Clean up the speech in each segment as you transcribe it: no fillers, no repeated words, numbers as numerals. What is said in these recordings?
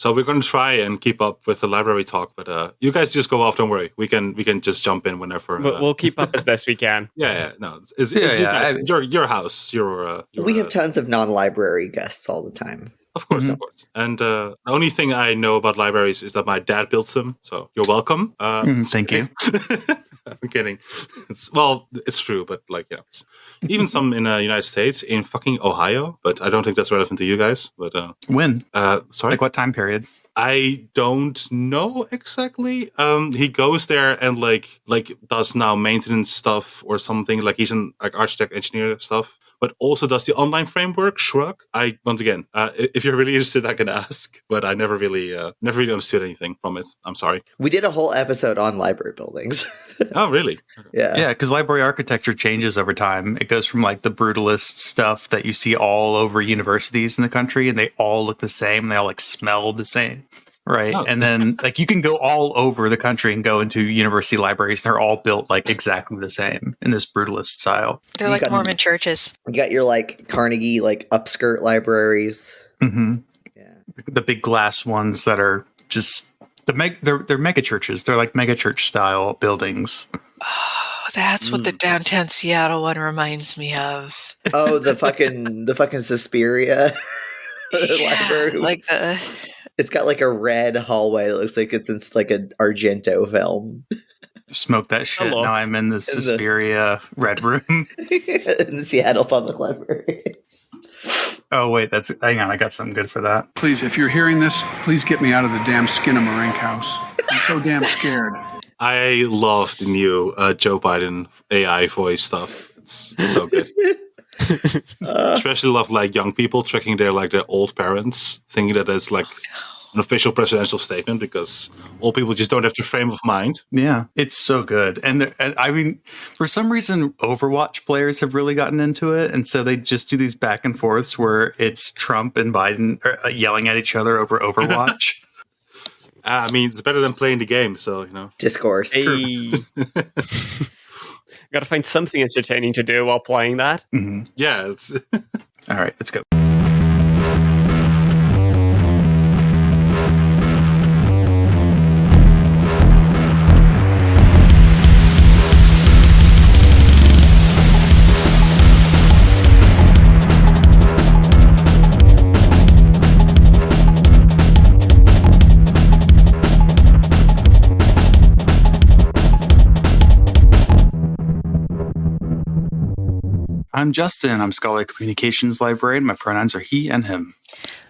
So we're going to try and keep up with the library talk, but you guys just go off. Don't worry. We can just jump in whenever. We'll keep up as best we can. Yeah. No, it's you guys, your house. We have tons of non-library guests all the time. Of course, of course. And the only thing I know about libraries is that my dad built them. So you're welcome. Thank you. I'm kidding. It's true, but even some in the United States, in fucking Ohio. But I don't think that's relevant to you guys. But when? Sorry, like what time period? I don't know exactly. He goes there and does now maintenance stuff or something. Like he's an architect engineer stuff, but also does the online framework. Shrug. Once again, if you're really interested, I can ask. But I never really understood anything from it. I'm sorry. We did a whole episode on library buildings. Oh, really? Yeah, because library architecture changes over time. It goes from like the brutalist stuff that you see all over universities in the country, and they all look the same. They all like smell the same, right? Oh. And then like you can go all over the country and go into university libraries. They're all built like exactly the same in this brutalist style. They're like Mormon churches. You got your like Carnegie like upskirt libraries. Mm-hmm. Yeah, the big glass ones that are just. They're mega churches. They're like mega church style buildings. Oh, that's what the downtown Seattle one reminds me of. Oh, the fucking Suspiria library. Like it's got like a red hallway that looks like it's in like an Argento film. Smoke that shit. Hello. Now I'm in the Suspiria Red Room in the Seattle Public Library. Oh, wait, hang on, I got something good for that. Please, if you're hearing this, please get me out of the damn Skinamarink house. I'm so damn scared. I love the new Joe Biden AI voice stuff. It's so good. Especially love like young people tricking their old parents, thinking that it's like an official presidential statement because old people just don't have the frame of mind. Yeah, it's so good. And I mean, for some reason, Overwatch players have really gotten into it. And so they just do these back and forths where it's Trump and Biden yelling at each other over Overwatch. I mean, it's better than playing the game. So, Discourse. Hey. Got to find something entertaining to do while playing that. Mm-hmm. Yeah. It's all right, let's go. I'm Justin. I'm Scholarly Communications Librarian. My pronouns are he and him.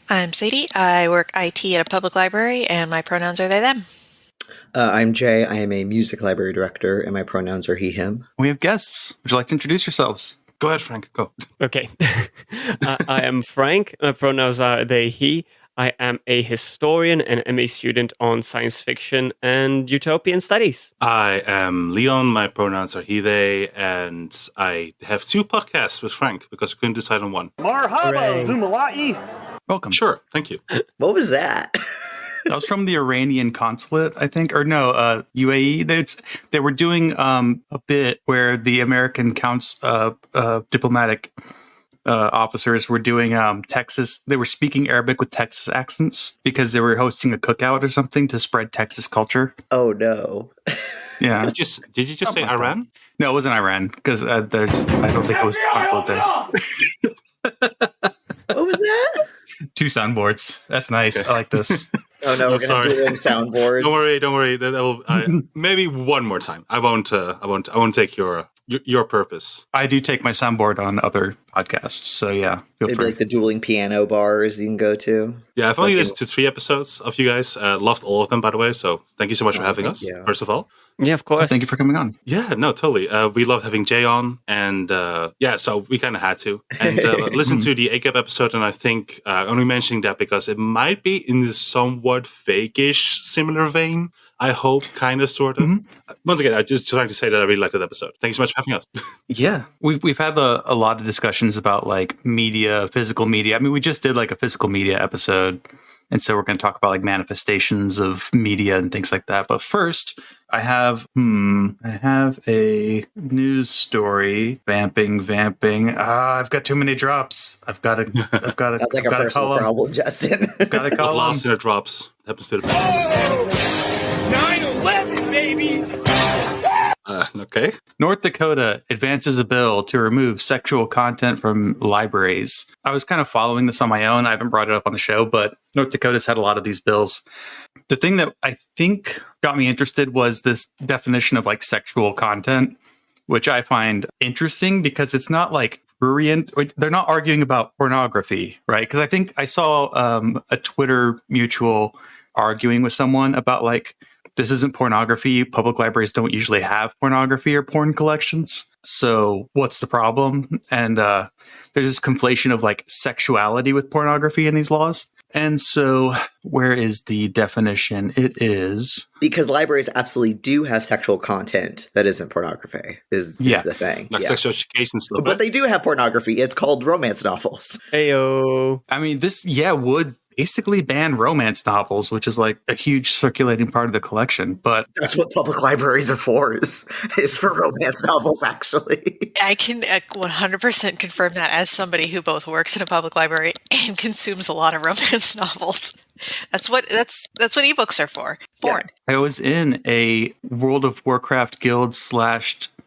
I'm Sadie. I work IT at a public library, and my pronouns are they, them. I'm Jay. I am a music library director, and my pronouns are he, him. We have guests. Would you like to introduce yourselves? Go ahead, Frank. Go. Okay. I am Frank. My pronouns are they, he. I am a historian and MA student on science fiction and utopian studies. I am Leon. My pronouns are he, they, and I have 2 podcasts with Frank because we couldn't decide on one. Marhaba, Zumala'i. Welcome. Sure. Thank you. What was that? That was from the Iranian consulate, I think, or no, UAE. They were doing a bit where the American diplomatic officers were doing Texas. They were speaking Arabic with Texas accents because they were hosting a cookout or something to spread Texas culture. Oh no! Yeah. Did you just say Iran? No, it wasn't Iran because I don't think it was the consulate there. What was that? 2 soundboards. That's nice. Okay. I like this. Oh no, we're gonna do soundboards. Don't worry. Maybe one more time. I won't take your purpose. I do take my soundboard on other podcasts, so yeah. Maybe like the dueling piano bars you can go to. Yeah, I've only listened to 3 episodes of you guys. Loved all of them, by the way. So thank you so much for having us. First of all, yeah, of course. Thank you for coming on. Yeah, no, totally. We love having Jay on, and so we kind of had to and listen to the ACAP episode. And I think only mentioning that because it might be in the somewhat fake-ish similar vein. I hope, kind of, sort of. Mm-hmm. Once again, I just trying to say that I really liked that episode. Thank you so much for having us. Yeah, we've had a lot of discussions about like media, physical media. I mean, we just did like a physical media episode, And so we're going to talk about like manifestations of media and things like that. But first, I have a news story. Vamping. I've got too many drops. I've got to That's like a personal problem, Justin. Got to What call last them. in it drops happens to the best. 9/11, baby. Okay. North Dakota advances a bill to remove sexual content from libraries. I was kind of following this on my own. I haven't brought it up on the show, but North Dakota's had a lot of these bills. The thing that I think got me interested was this definition of like sexual content, which I find interesting because it's not like prurient. They're not arguing about pornography, right? Because I think I saw a Twitter mutual arguing with someone about like, this isn't pornography. Public libraries don't usually have pornography or porn collections. So what's the problem? And there's this conflation of like sexuality with pornography in these laws. And so where is the definition? It is... Because libraries absolutely do have sexual content that isn't pornography, is the thing. Like sexual education stuff. But they do have pornography. It's called romance novels. Ayo. I mean, this, would basically ban romance novels, which is like a huge circulating part of the collection. But that's what public libraries are for, is for romance novels, actually. I can 100% confirm that as somebody who both works in a public library and consumes a lot of romance novels. That's what ebooks are for. Porn. I was in a World of Warcraft guild /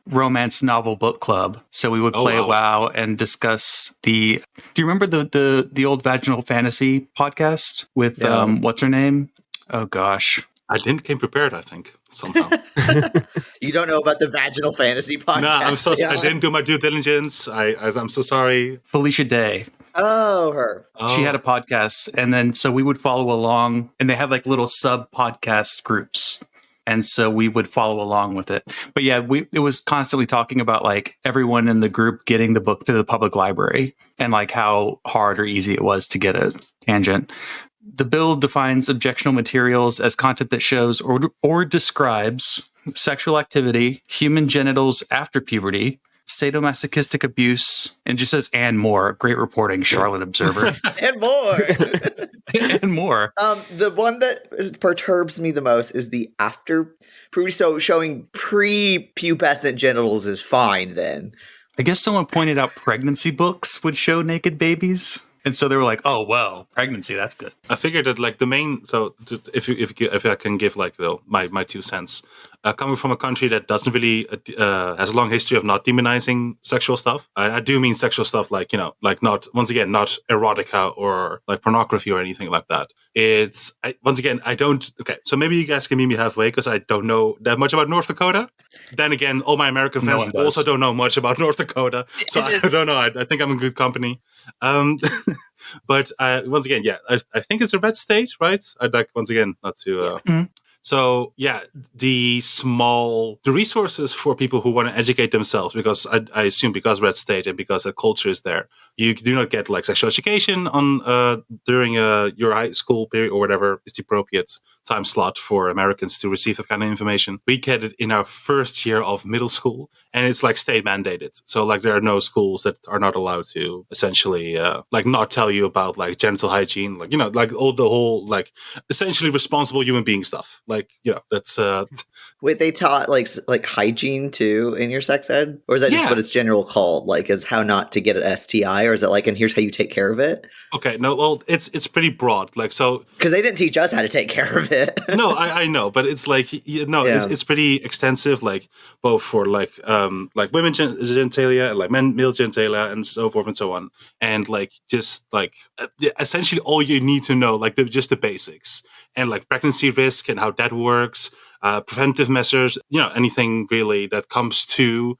romance novel book club. So we would play WoW and discuss the... Do you remember the old Vaginal Fantasy podcast with what's her name? Oh gosh. I came prepared, I think, somehow. You don't know about the Vaginal Fantasy podcast? No, I'm so sorry. I didn't do my due diligence. I'm so sorry. Felicia Day. Oh, her. She had a podcast, and then so we would follow along, and they had like little sub podcast groups. And so we would follow along with it. But yeah, it was constantly talking about like everyone in the group getting the book to the public library and like how hard or easy it was to get a tangent. The bill defines objectionable materials as content that shows or describes sexual activity, human genitals after puberty, sadomasochistic abuse, and just says and more. Great reporting, Charlotte Observer. And more. And more. The one that perturbs me the most is the after puberty. So showing pre-pubescent genitals is fine then. I guess someone pointed out pregnancy books would show naked babies. And so they were like, "Oh well, pregnancy, that's good." I figured that like the main. So if I can give like my 2 cents, coming from a country that doesn't really has a long history of not demonizing sexual stuff. I do mean sexual stuff like like not erotica or like pornography or anything like that. I don't. Okay, so maybe you guys can meet me halfway because I don't know that much about North Dakota. Then again, all my American friends also don't know much about North Dakota, so I don't know. I think I'm in good company. But once again, I think it's a red state, right? I'd like once again not to. So yeah, the resources for people who want to educate themselves, because I assume because red state and because the culture is there, you do not get like sexual education on during your high school period or whatever is the appropriate time slot for Americans to receive that kind of information. We get it in our first year of middle school, and it's like state mandated. So like there are no schools that are not allowed to essentially like not tell you about like genital hygiene, like like all the whole like essentially responsible human being stuff. Like that's Wait, they taught like hygiene too in your sex ed, or is that just what it's general called? Like, is how not to get an STI, or is it like, and here's how you take care of it? Okay, no, well, it's pretty broad, like so because they didn't teach us how to take care of it. No, I know, but it's like it's pretty extensive, like both for like women's genitalia, like male genitalia, and so forth and so on, and like just like essentially all you need to know, like just the basics, and like pregnancy risk and how that works, preventive measures, anything really that comes to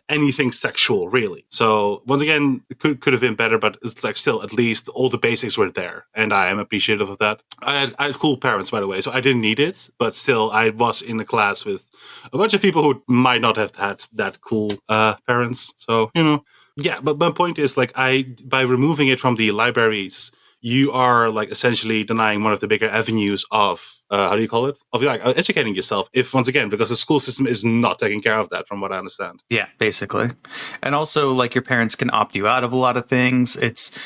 anything sexual, really. So once again, it could have been better, but it's like still at least all the basics were there, and I am appreciative of that. I had cool parents, by the way, so I didn't need it, but still I was in a class with a bunch of people who might not have had that cool parents. So yeah, but my point is like by removing it from the libraries, you are like essentially denying one of the bigger avenues of how do you call it? Of like educating yourself. If once again, because the school system is not taking care of that, from what I understand. Yeah, basically. And also, like, your parents can opt you out of a lot of things. It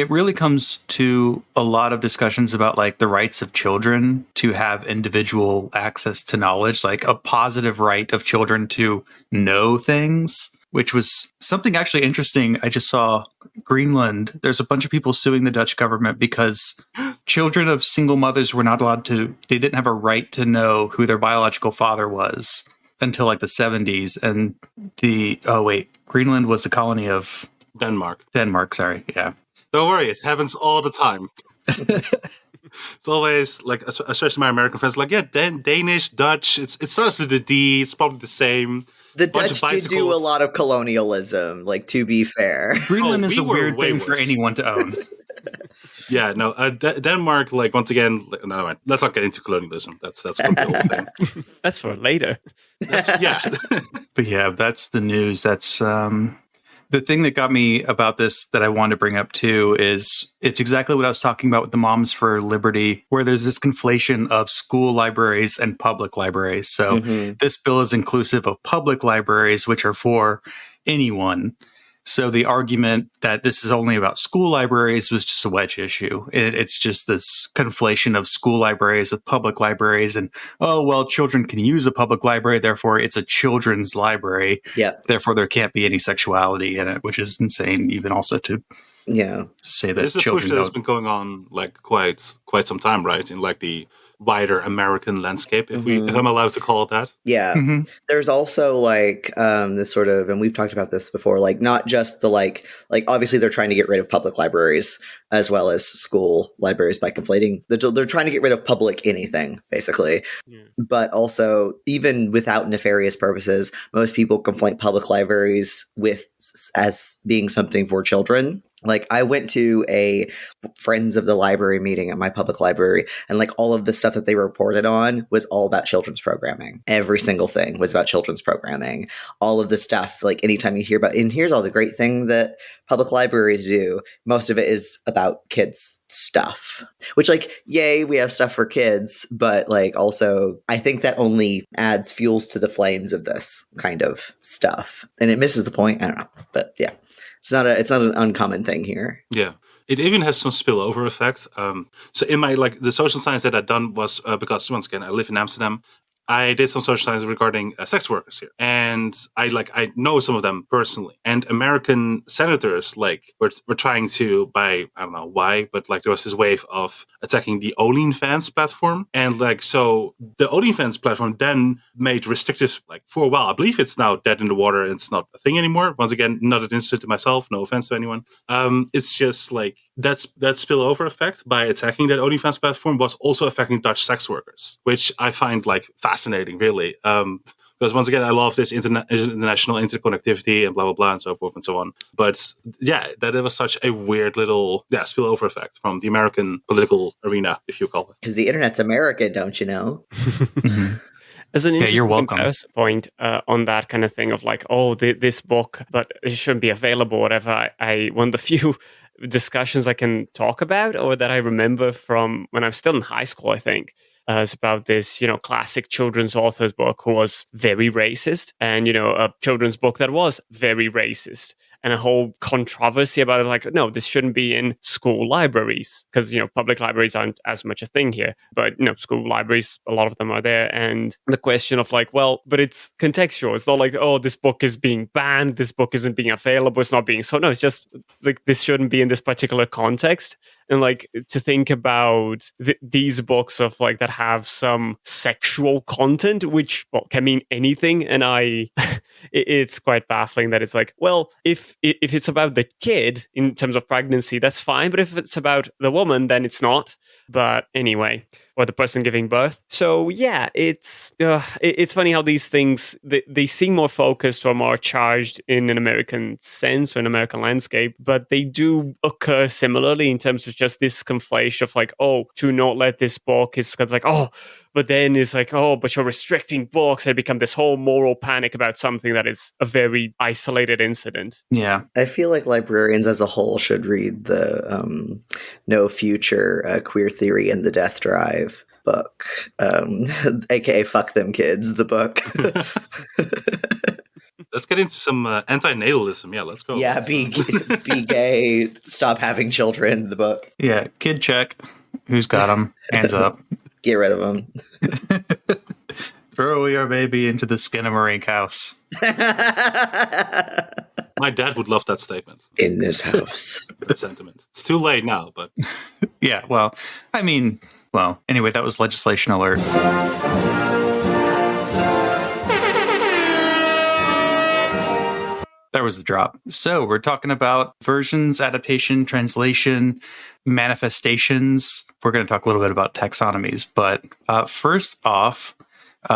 really comes to a lot of discussions about like the rights of children to have individual access to knowledge, like a positive right of children to know things, which was something actually interesting. I just saw Greenland. There's a bunch of people suing the Dutch government because children of single mothers were not allowed to, they didn't have a right to know who their biological father was until like the 70s. And Greenland was a colony of Denmark, sorry. Yeah. Don't worry, it happens all the time. It's always like, especially my American friends, like, yeah, Danish, Dutch, it starts with a D, it's probably the same. The Dutch did do a lot of colonialism, like, to be fair. Greenland is a weird thing for anyone to own. Yeah, no, Denmark, like, once again, no, let's not get into colonialism. That's going to be the whole thing. That's for later. Yeah. But yeah, that's the news. That's the thing that got me about this that I wanted to bring up too is it's exactly what I was talking about with the Moms for Liberty, where there's this conflation of school libraries and public libraries. So this bill is inclusive of public libraries, which are for anyone. So the argument that this is only about school libraries was just a wedge issue. It's just this conflation of school libraries with public libraries, and children can use a public library, therefore it's a children's library. Yeah. Therefore there can't be any sexuality in it, which is insane. Even also to say that this is children a push that's been going on like quite some time, right? In like the wider American landscape, if I'm allowed to call it that. Yeah. There's also like this sort of, and we've talked about this before, like not just the like obviously they're trying to get rid of public libraries as well as school libraries by conflating. They're trying to get rid of public anything, basically. Yeah. But also, even without nefarious purposes, most people conflate public libraries as being something for children. Like, I went to a Friends of the Library meeting at my public library, and like all of the stuff that they reported on was all about children's programming. Every single thing was about children's programming. All of the stuff, like anytime you hear about, and here's all the great thing that public libraries do, most of it is about kids stuff, which, like, yay, we have stuff for kids, but like also I think that only adds fuels to the flames of this kind of stuff, and it misses the point. I don't know, but yeah. It's not an uncommon thing here. Yeah. It even has some spillover effect. So in my, like, the social science that I'd done was because, once again, I live in Amsterdam. I did some social science regarding sex workers here, and I know some of them personally. And American senators were trying to, by I don't know why, but like there was this wave of attacking the OnlyFans platform, and like so the OnlyFans platform then made restrictive like for a while. I believe it's now dead in the water and it's not a thing anymore. Once again, not an incident to myself. No offense to anyone. It's just like that spillover effect by attacking that OnlyFans platform was also affecting Dutch sex workers, which I find like fascinating, really. Because once again, I love this international interconnectivity and blah, blah, blah, and so forth and so on. But yeah, that it was such a weird little spillover effect from the American political arena, if you call it. Because the internet's American, don't you know? As an interesting you're welcome. point on that kind of thing of like, this book, but it shouldn't be available, whatever. One of the few discussions I can talk about, or that I remember from when I was still in high school, I think. It's about this, classic children's author's book who was very racist, and, a children's book that was very racist, and a whole controversy about it. Like, no, this shouldn't be in school libraries because, public libraries aren't as much a thing here. But, school libraries, a lot of them are there. And the question of like, well, but it's contextual. It's not like, oh, this book is being banned. This book isn't being available. It's not being so. No, it's just like this shouldn't be in this particular context. And like to think about these books of like that have some sexual content, which can mean anything. And it's quite baffling that it's like, well, if it's about the kid in terms of pregnancy, that's fine. But if it's about the woman, then it's not. But anyway, or the person giving birth. So yeah, it's funny how these things, they seem more focused or more charged in an American sense or an American landscape, but they do occur similarly in terms of was just this conflation of like, oh, to not let this book is like, oh, but then it's like, oh, but you're restricting books. And become this whole moral panic about something that is a very isolated incident. Yeah. I feel like librarians as a whole should read the No Future Queer Theory and the Death Drive book, aka Fuck Them Kids, the book. Let's get into some anti-natalism. Yeah, let's go. Yeah, be gay, stop having children, the book. Yeah. Kid check. Who's got them? Hands up. Get rid of them. Throw your baby into the Skinamarink house. My dad would love that statement. In this house. That sentiment. It's too late now, but Yeah, well, I mean, well, anyway, that was legislation alert. That was the drop. So we're talking about versions, adaptation, translation, manifestations. We're going to talk a little bit about taxonomies. But first off,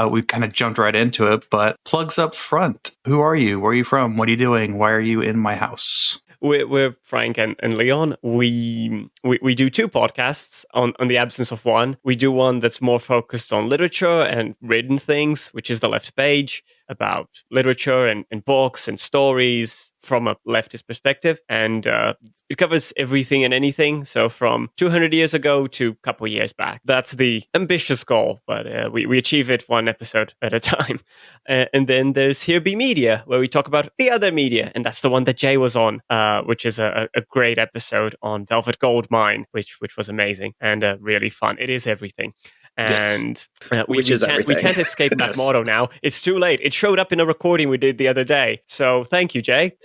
we kind of jumped right into it, but plugs up front. Who are you? Where are you from? What are you doing? Why are you in my house? We're Frank and Leon. We do two podcasts on the absence of one. We do one that's more focused on literature and written things, which is The Left Page, about literature and books and stories from a leftist perspective. And it covers everything and anything. So from 200 years ago to a couple years back. That's the ambitious goal, but we achieve it one episode at a time. And then there's Here Be Media, where we talk about the other media. And that's the one that Jay was on, which is a great episode on Velvet Goldmine, which was amazing and really fun. It is everything. And we can't escape that motto now. It's too late. It showed up in a recording we did the other day. So thank you, Jay.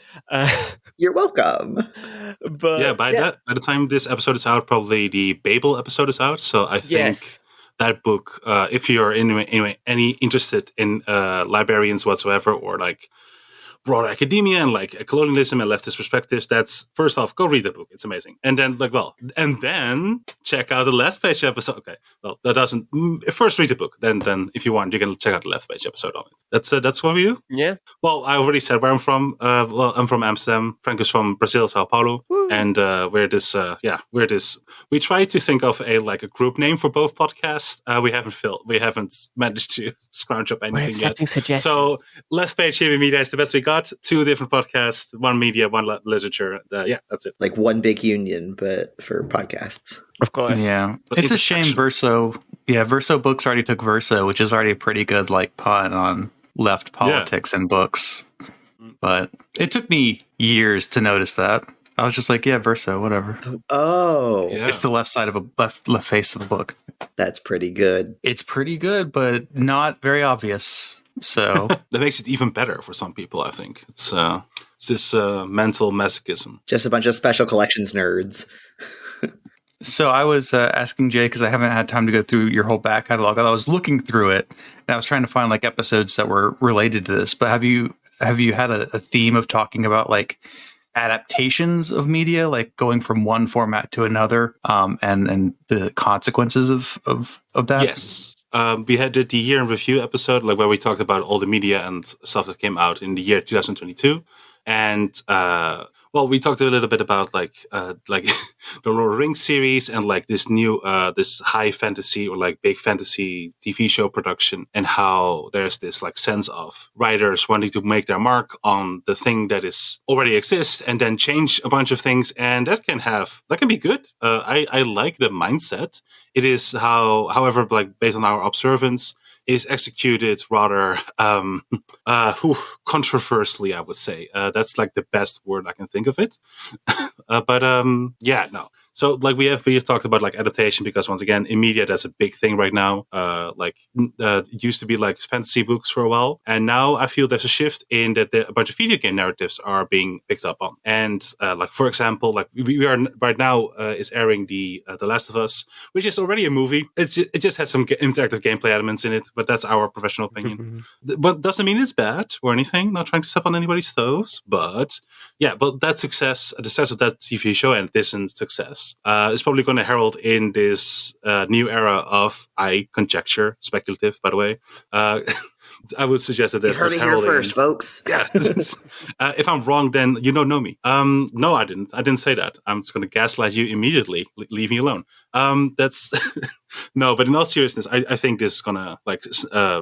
You're welcome. But yeah, by the time this episode is out, probably the Babel episode is out. So I think that book, if you're any interested in librarians whatsoever, or like broader academia and like colonialism and leftist perspectives, that's first off, go read the book. It's amazing. And then then check out the Left Page episode. Okay, well, that doesn't first read the book. Then if you want, you can check out the Left Page episode on it. That's what we do. Yeah. Well, I already said where I'm from. I'm from Amsterdam. Frank is from Brazil, Sao Paulo. Woo. And we're this. We try to think of a group name for both podcasts. We haven't managed to scrounge up anything yet. Suggestions. So Left Page Here Media is the best we got. Two different podcasts, one media, one literature. That's it. Like one big union, but for podcasts. Of course. Yeah. It's a shame Verso Books already took Verso, which is already a pretty good pun on left politics and books. But it took me years to notice that. I was just like, yeah, Verso, whatever. Oh. Yeah. It's the left side of a left face of a book. That's pretty good. It's pretty good, but not very obvious. So that makes it even better for some people, I think. It's this mental masochism. Just a bunch of special collections nerds. So I was asking Jay, because I haven't had time to go through your whole back catalog. I was looking through it, and I was trying to find episodes that were related to this. But have you had a theme of talking about adaptations of media, going from one format to another, and the consequences of that? Yes. We had the year in review episode, where we talked about all the media and stuff that came out in the year 2022. And, we talked a little bit about the Lord of the Rings series and this new, this high fantasy or big fantasy TV show production, and how there's this sense of writers wanting to make their mark on the thing that is already exists and then change a bunch of things. And that can be good. I like the mindset. It is however, based on our observance, it is executed rather controversially, I would say. That's the best word I can think of it. No. So we have talked about adaptation, because once again, in media, that's a big thing right now. It used to be fantasy books for a while, and now I feel there's a shift in that a bunch of video game narratives are being picked up on. And for example, we are right now is airing the Last of Us, which is already a movie. It just has some interactive gameplay elements in it, but that's our professional opinion. But doesn't mean it's bad or anything. Not trying to step on anybody's toes, but that success, the success of that TV show and this success, is probably going to herald in this new era of, I conjecture, speculative, by the way, I would suggest that You there's heard this it here heralding. first, folks. Yeah, if I'm wrong, then you don't know me. No, I didn't. I didn't say that. I'm just going to gaslight you immediately. Leave me alone. That's no. But in all seriousness, I think this is gonna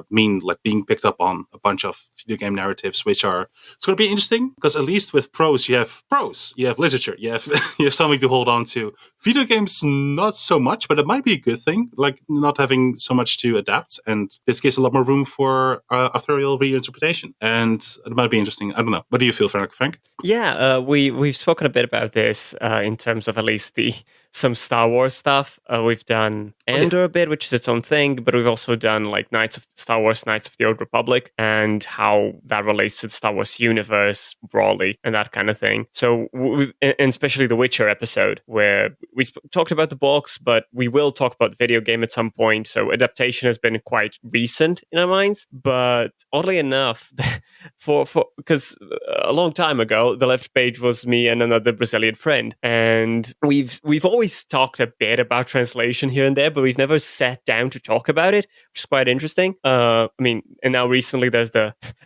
mean like being picked up on a bunch of video game narratives, which are it's going to be interesting because at least with prose, you have literature, you have you have something to hold on to. Video games, not so much, but it might be a good thing, like not having so much to adapt, and this gives a lot more room for authorial reinterpretation, and it might be interesting. I don't know. What do you feel, Frank? Yeah, we've spoken a bit about this in terms of at least some Star Wars stuff. We've done Andor a bit, which is its own thing, but we've also done like Star Wars Knights of the Old Republic, and how that relates to the Star Wars universe broadly and that kind of thing. So, and especially the Witcher episode, where we talked about the books, but we will talk about the video game at some point. So, adaptation has been quite recent in our minds, but oddly enough, because a long time ago, the left page was me and another Brazilian friend, and we've always talked a bit about translation here and there, but we've never sat down to talk about it, which is quite interesting. I mean, and now recently there's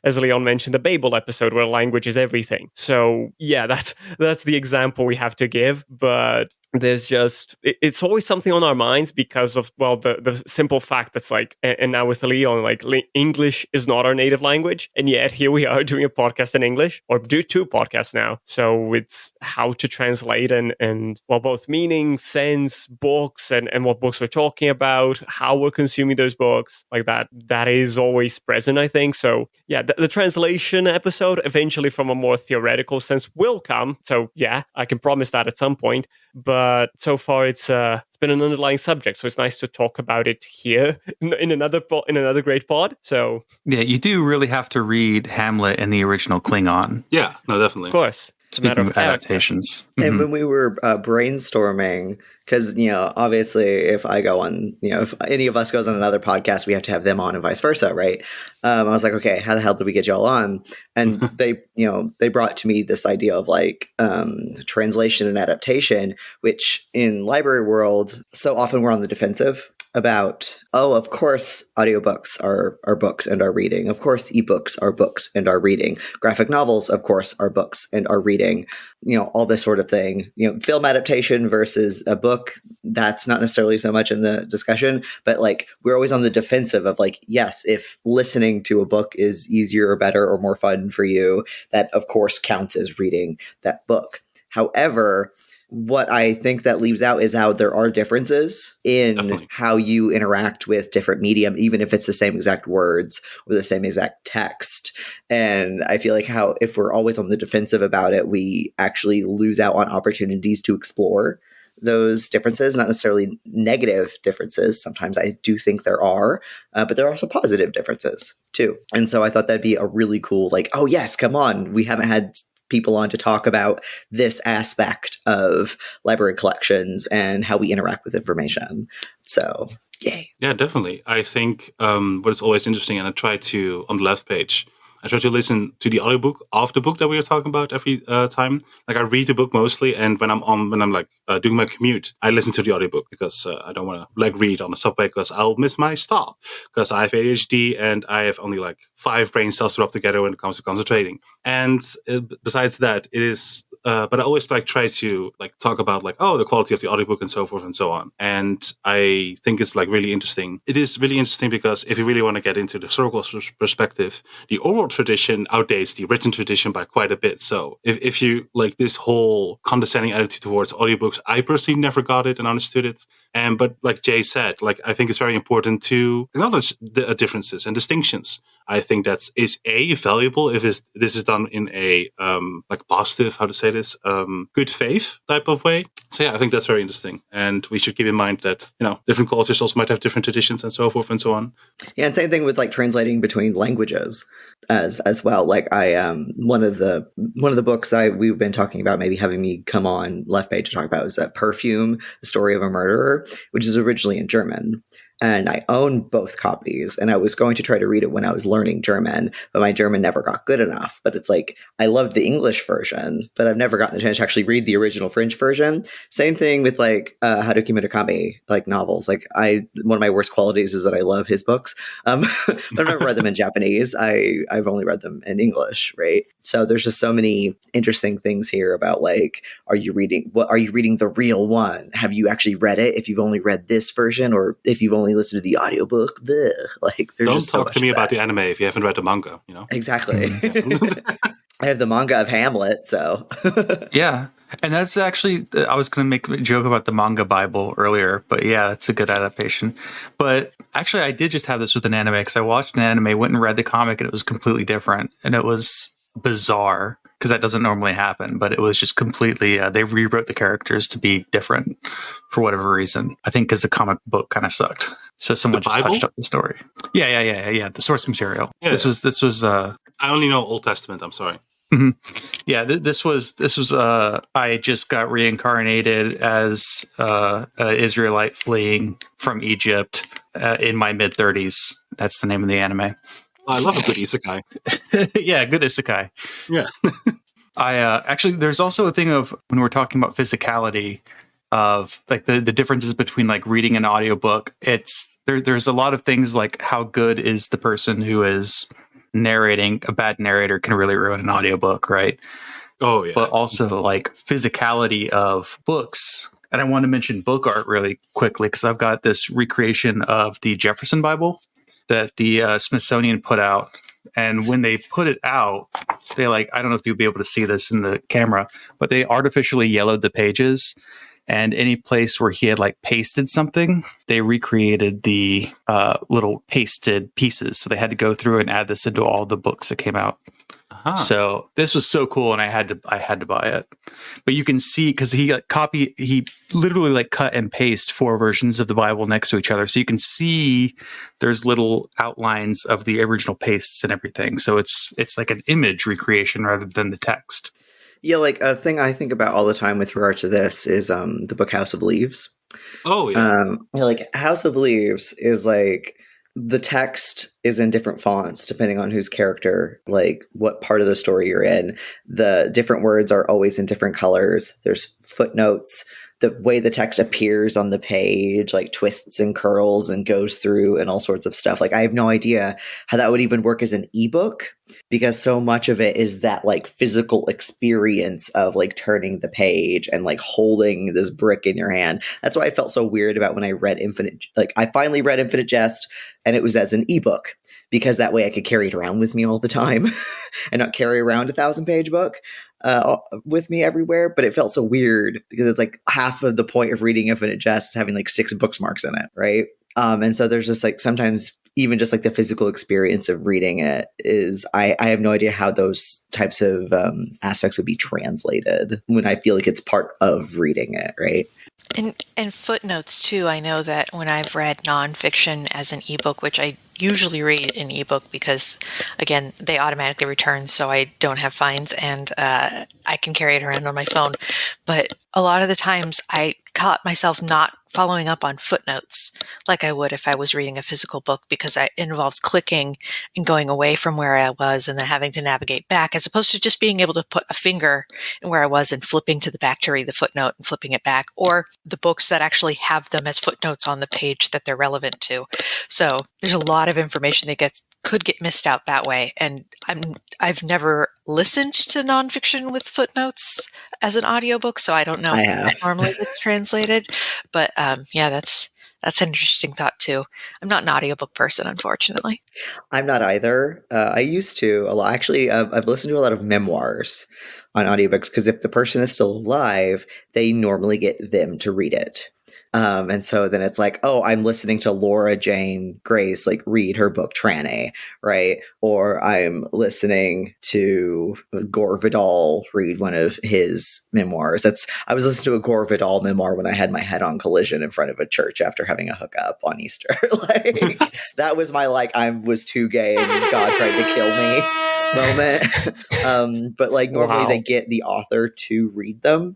as Leon mentioned, the Babel episode where language is everything. So yeah, that's the example we have to give, but there's just it's always something on our minds because of the simple fact that's like, and now with Leon, like English is not our native language, and yet here we are doing a podcast in English, or do 2 podcasts now. So it's how to translate and both meaning, sense, books, and what books we're talking about, how we're consuming those books, like that is always present, I think. So yeah, the translation episode eventually from a more theoretical sense will come. So yeah, I can promise that at some point. But so far, it's been an underlying subject, so it's nice to talk about it here in another great pod. So Yeah, you do really have to read Hamlet in the original Klingon. Yeah, no, definitely. Of course, it's a matter Speaking of of adaptations. And when we were brainstorming, because, obviously if I go on, if any of us goes on another podcast, we have to have them on and vice versa, right? I was like, okay, how the hell did we get y'all on? And they brought to me this idea of like translation and adaptation, which in library world, so often we're on the defensive about, oh, of course, audiobooks are books and are reading. Of course, ebooks are books and are reading. Graphic novels, of course, are books and are reading. All this sort of thing. Film adaptation versus a book, that's not necessarily so much in the discussion, but like we're always on the defensive of like, yes, if listening to a book is easier or better or more fun for you, that of course counts as reading that book. However, what I think that leaves out is how there are differences in Definitely. how you interact with different medium, even if it's the same exact words or the same exact text. And I feel like how if we're always on the defensive about it, we actually lose out on opportunities to explore those differences, not necessarily negative differences. Sometimes I do think there are, but there are also positive differences too. And so I thought that'd be a really cool, like, oh yes, come on. We haven't had people on to talk about this aspect of library collections and how we interact with information. So, yay. Yeah, definitely. I think what is always interesting, and I try to, on the left page, I try to listen to the audiobook of the book that we are talking about every time. Like I read the book mostly, and when I'm doing my commute, I listen to the audiobook because I don't want to like read on the subway because I'll miss my stop because I have ADHD and I have only like 5 brain cells to rub together when it comes to concentrating. And besides that, it is. But I always like try to like talk about like, oh, the quality of the audiobook and so forth and so on. And I think it's like really interesting. It is really interesting because if you really want to get into the historical perspective, the oral tradition outdates the written tradition by quite a bit. So if you like this whole condescending attitude towards audiobooks, I personally never got it and understood it. But like Jay said, like I think it's very important to acknowledge the differences and distinctions. I think that is valuable if this is done in a like positive, how to say this, good faith type of way. So yeah, I think that's very interesting, and we should keep in mind that different cultures also might have different traditions and so forth and so on. Yeah, and same thing with like translating between languages as well. Like I one of the books we've been talking about, maybe having me come on Left Page to talk about, is Perfume: The Story of a Murderer, which is originally in German. and I own both copies. And I was going to try to read it when I was learning German, but my German never got good enough. But it's like, I loved the English version, but I've never gotten the chance to actually read the original French version. Same thing with like Haruki Murakami, like novels. Like one of my worst qualities is that I love his books, but I've never read them in Japanese. I've only read them in English, right? So there's just so many interesting things here about like, are you reading the real one? Have you actually read it? If you've only read this version, or if you've only listened to the audiobook, bleh. Like there's Don't just so talk to much me of about that. the anime if you haven't read the manga, you know? Exactly. I have the manga of Hamlet, so Yeah. And that's actually, I was going to make a joke about the manga Bible earlier, but yeah, that's a good adaptation. But actually, I did just have this with an anime because I watched an anime, went and read the comic, and it was completely different. And it was bizarre because that doesn't normally happen, but it was just completely, they rewrote the characters to be different for whatever reason. I think because the comic book kind of sucked. So someone just Bible? touched up the story. Yeah. The source material. Yeah. This was, I only know Old Testament, I'm sorry. Mm-hmm. Yeah, this was I just got reincarnated as an Israelite fleeing from Egypt in my mid-30s. That's the name of the anime. I love a good isekai. Yeah, good isekai. Yeah. I actually, there's also a thing of when we're talking about physicality of like the differences between like reading an audiobook. It's there's a lot of things like how good is the person who is narrating. A bad narrator can really ruin an audiobook, right? Oh, yeah. But also like physicality of books. And I want to mention book art really quickly because I've got this recreation of the Jefferson Bible that the Smithsonian put out. And when they put it out, they I don't know if you'll be able to see this in the camera, but they artificially yellowed the pages. And any place where he had pasted something, they recreated the little pasted pieces. So they had to go through and add this into all the books that came out. Uh-huh. So this was so cool, and I had to buy it. But you can see because he literally cut and paste 4 versions of the Bible next to each other, so you can see there's little outlines of the original pastes and everything. So it's like an image recreation rather than the text. Yeah, like a thing I think about all the time with regard to this is the book House of Leaves. Oh, yeah. Like House of Leaves is like the text is in different fonts depending on whose character, like what part of the story you're in. The different words are always in different colors. There's footnotes. The way the text appears on the page, like twists and curls and goes through and all sorts of stuff. Like I have no idea how that would even work as an ebook because so much of it is that like physical experience of like turning the page and like holding this brick in your hand. That's why I felt so weird about when I read I finally read Infinite Jest and it was as an ebook because that way I could carry it around with me all the time and not carry around a 1,000-page book with me everywhere. But it felt so weird because it's like half of the point of reading Infinite Jest is having like 6 bookmarks in it, right? And so there's just like sometimes even just like the physical experience of reading it is I have no idea how those types of aspects would be translated when I feel like it's part of reading it, right? And footnotes too. I know that when I've read nonfiction as an ebook, which I usually read in ebook because, again, they automatically return, so I don't have fines and I can carry it around on my phone. But a lot of the times I caught myself not following up on footnotes like I would if I was reading a physical book because it involves clicking and going away from where I was and then having to navigate back as opposed to just being able to put a finger in where I was and flipping to the back to read the footnote and flipping it back, or the books that actually have them as footnotes on the page that they're relevant to. So there's a lot of information that could get missed out that way. And I've never listened to nonfiction with footnotes as an audiobook, so I don't know how that normally gets translated. But yeah, that's an interesting thought too. I'm not an audiobook person, unfortunately. I'm not either. I used to a lot. Actually, I've listened to a lot of memoirs on audiobooks because if the person is still alive, they normally get them to read it. And so then it's like, oh, I'm listening to Laura Jane Grace read her book Tranny, right? Or I'm listening to Gore Vidal read one of his memoirs. I was listening to a Gore Vidal memoir when I had my head-on collision in front of a church after having a hookup on Easter. That was my I was too gay and God tried to kill me moment. But normally they get the author to read them.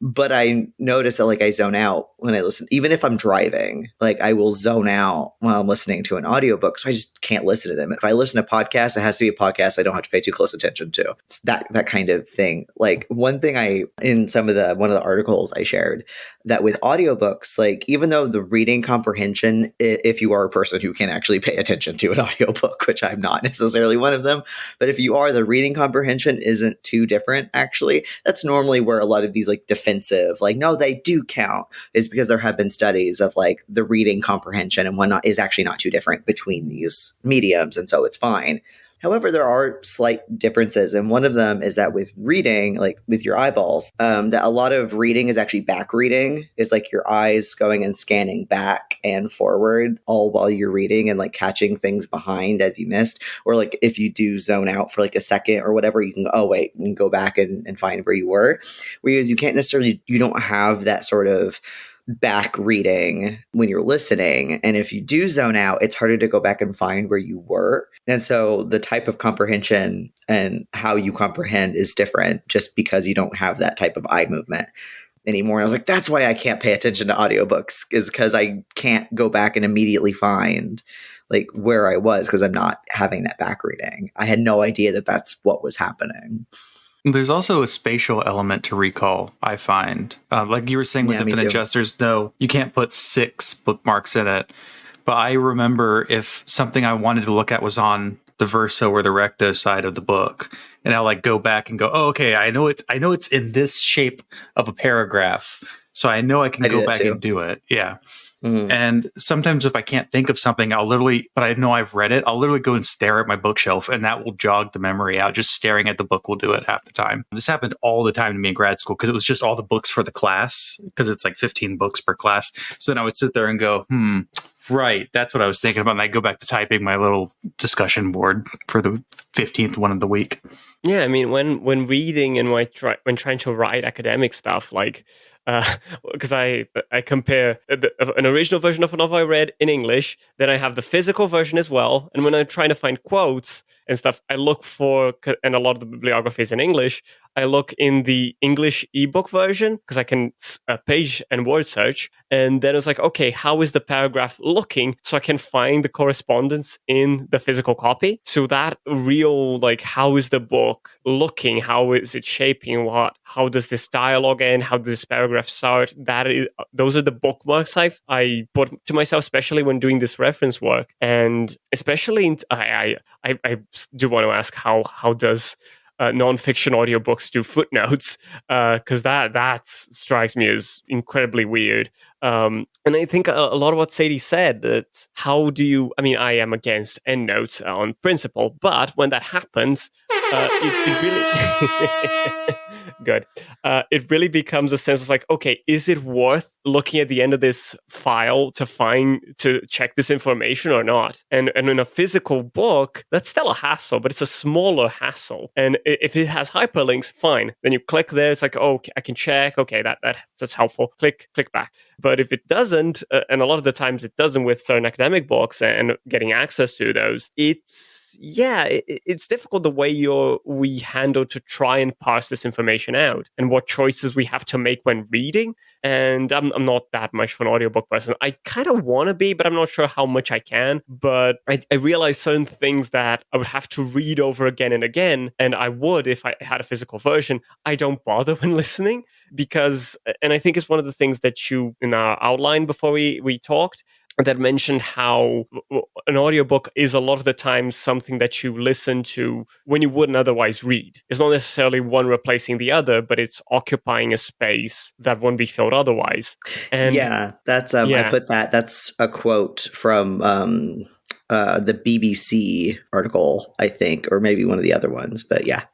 But I notice that like I zone out when I listen, even if I'm driving, like I will zone out while I'm listening to an audiobook. So I just can't listen to them. If I listen to podcasts, it has to be a podcast I don't have to pay too close attention to. It's that kind of thing. Like one thing in one of the articles I shared, that with audiobooks, like even though the reading comprehension, if you are a person who can actually pay attention to an audiobook, which I'm not necessarily one of them, but if you are, the reading comprehension isn't too different actually. That's normally where a lot of these like defensive, like, no, they do count, is because there have been studies of like the reading comprehension and whatnot is actually not too different between these mediums. And so it's fine. However, there are slight differences. And one of them is that with reading, like with your eyeballs, that a lot of reading is actually back reading. Is like your eyes going and scanning back and forward all while you're reading and like catching things behind as you missed. Or like if you do zone out for like a second or whatever, you can go, oh, wait, and go back and find where you were. Whereas you can't necessarily, you don't have that sort of back reading when you're listening. And if you do zone out, it's harder to go back and find where you were. And so the type of comprehension and how you comprehend is different just because you don't have that type of eye movement anymore. And I was like, that's why I can't pay attention to audiobooks, is because I can't go back and immediately find like where I was because I'm not having that back reading. I had no idea that that's what was happening. There's also a spatial element to recall, I find. Like you were saying with the fin adjusters, no, you can't put 6 bookmarks in it. But I remember if something I wanted to look at was on the verso or the recto side of the book, and I'll like go back and go, oh, okay, I know it's in this shape of a paragraph, so I know I can go back and do it. Yeah. Mm-hmm. And sometimes if I can't think of something, but I know I've read it, I'll literally go and stare at my bookshelf, and that will jog the memory out. Just staring at the book will do it half the time. This happened all the time to me in grad school because it was just all the books for the class, because it's like 15 books per class. So then I would sit there and go, right, that's what I was thinking about. And I go back to typing my little discussion board for the 15th one of the week. Yeah, I mean, when reading and when trying to write academic stuff, like, because I compare an original version of a novel I read in English, then I have the physical version as well. And when I'm trying to find quotes and stuff, I look for, and a lot of the bibliography is in English, I look in the English ebook version because I can page and word search. And then it's like, okay, how is the paragraph looking? So I can find the correspondence in the physical copy. So that real, like, how is the book looking? How is it shaping? How does this dialogue end? How does this paragraph start? Those are the bookmarks I put to myself, especially when doing this reference work. And especially, I do want to ask, how does nonfiction audiobooks do footnotes, because that strikes me as incredibly weird. And I think a lot of what Sadie said, that I am against endnotes on principle, but when that happens, it really good. It really becomes a sense of like, okay, is it worth looking at the end of this file to check this information or not? And in a physical book, that's still a hassle, but it's a smaller hassle. And if it has hyperlinks, fine. Then you click there, it's like, oh, I can check. Okay, that's helpful. Click back. But if it doesn't, and a lot of the times it doesn't with certain academic books and getting access to those, it's difficult the way we handle to try and parse this information out and what choices we have to make when reading. And I'm not that much of an audiobook person. I kind of want to be, but I'm not sure how much I can. But I realize certain things that I would have to read over again and again, and I would if I had a physical version. I don't bother when listening because, and I think it's one of the things that you, in our outline before we talked, that mentioned how an audiobook is a lot of the time something that you listen to when you wouldn't otherwise read. It's not necessarily one replacing the other, but it's occupying a space that wouldn't be filled otherwise. And I put that's a quote from the BBC article, I think, or maybe one of the other ones, but yeah.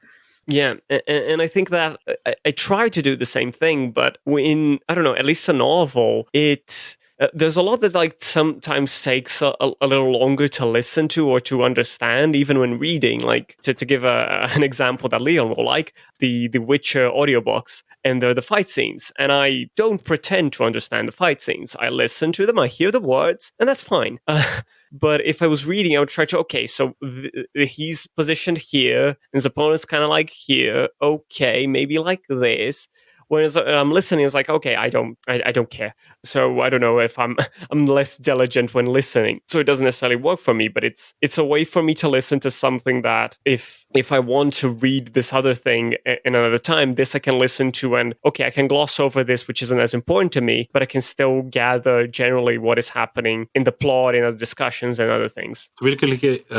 Yeah, and I think that I try to do the same thing, but I don't know, at least a novel, there's a lot that like sometimes takes a little longer to listen to or to understand, even when reading. Like to give an example that Leon will like, the Witcher audiobooks, and they're the fight scenes. And I don't pretend to understand the fight scenes. I listen to them, I hear the words, and that's fine. But if I was reading, I would try to, okay, so he's positioned here, and his opponent's kind of like here. Okay, maybe like this. Whereas I'm listening, it's like, okay, I don't care. So I don't know if I'm I'm less diligent when listening. So it doesn't necessarily work for me, but it's a way for me to listen to something that if I want to read this other thing in another time, this I can listen to, and okay, I can gloss over this, which isn't as important to me, but I can still gather generally what is happening in the plot, in other discussions, and other things. To really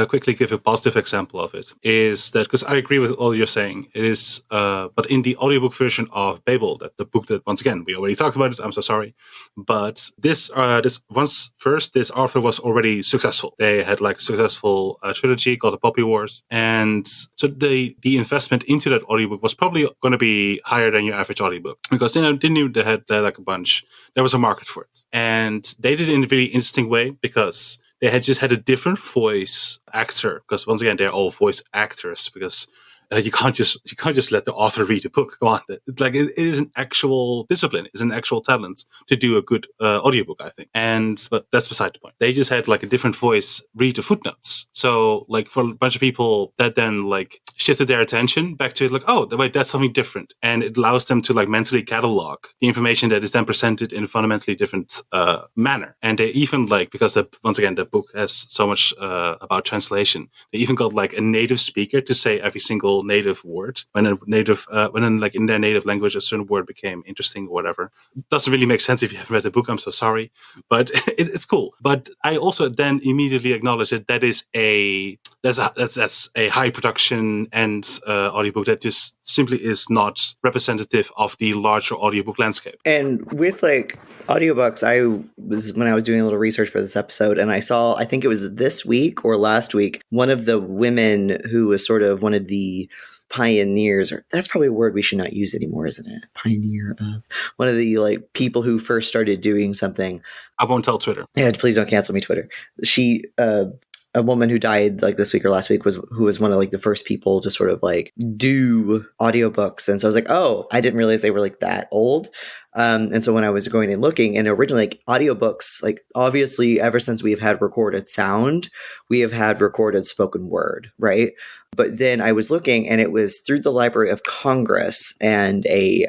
quickly give a positive example of it is that, because I agree with all you're saying, it is, but in the audiobook version of Babel, that the book that, once again, we already talked about it, I'm so sorry, but this author was already successful. They had like a successful trilogy called The Poppy Wars, and so the investment into that audiobook was probably going to be higher than your average audiobook, because they knew they had like a bunch, there was a market for it, and they did it in a really interesting way because they had just had a different voice actor, because once again, they're all voice actors, because you can't just let the author read a book. Come on, it is an actual discipline, it's an actual talent to do a good audiobook, I think. But that's beside the point. They just had like a different voice read the footnotes. So like for a bunch of people, that then like shifted their attention back to it, like, oh, wait, that's something different, and it allows them to like mentally catalog the information that is then presented in a fundamentally different manner. And they even like, because once again the book has so much about translation, they even got like a native speaker to say every single native word when like in their native language a certain word became interesting or whatever. It doesn't really make sense if you haven't read the book, I'm so sorry, but it's cool. But I also then immediately acknowledge that that's a high production and audiobook that just simply is not representative of the larger audiobook landscape. And with like audiobooks, when I was doing a little research for this episode, and I saw, I think it was this week or last week, one of the women who was sort of one of the pioneers, or that's probably a word we should not use anymore, isn't it? Pioneer of one of the like people who first started doing something. I won't tell Twitter. Yeah, please don't cancel me, Twitter. She, a woman who died like this week or last week who was one of like the first people to sort of like do audiobooks. And so I was like, oh, I didn't realize they were like that old. And so when I was going and looking, and originally like audiobooks, like obviously ever since we've had recorded sound, we have had recorded spoken word, right? But then I was looking, and it was through the Library of Congress and a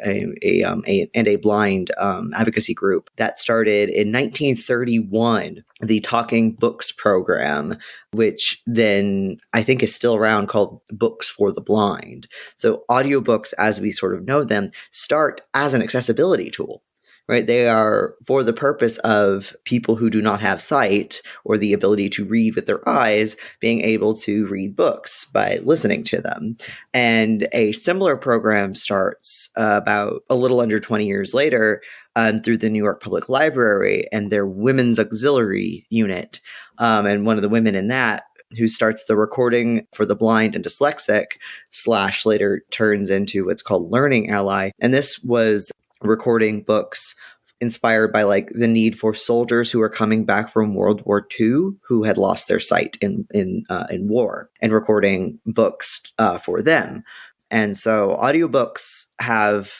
blind advocacy group that started in 1931, the Talking Books program, which then I think is still around, called Books for the Blind. So audiobooks, as we sort of know them, start as an accessibility tool. Right? They are for the purpose of people who do not have sight or the ability to read with their eyes, being able to read books by listening to them. And a similar program starts about a little under 20 years later through the New York Public Library and their Women's Auxiliary Unit. And one of the women in that, who starts the recording for the blind and dyslexic / later turns into what's called Learning Ally. And this was recording books inspired by like the need for soldiers who are coming back from World War II who had lost their sight in war, and recording books for them. And so audiobooks have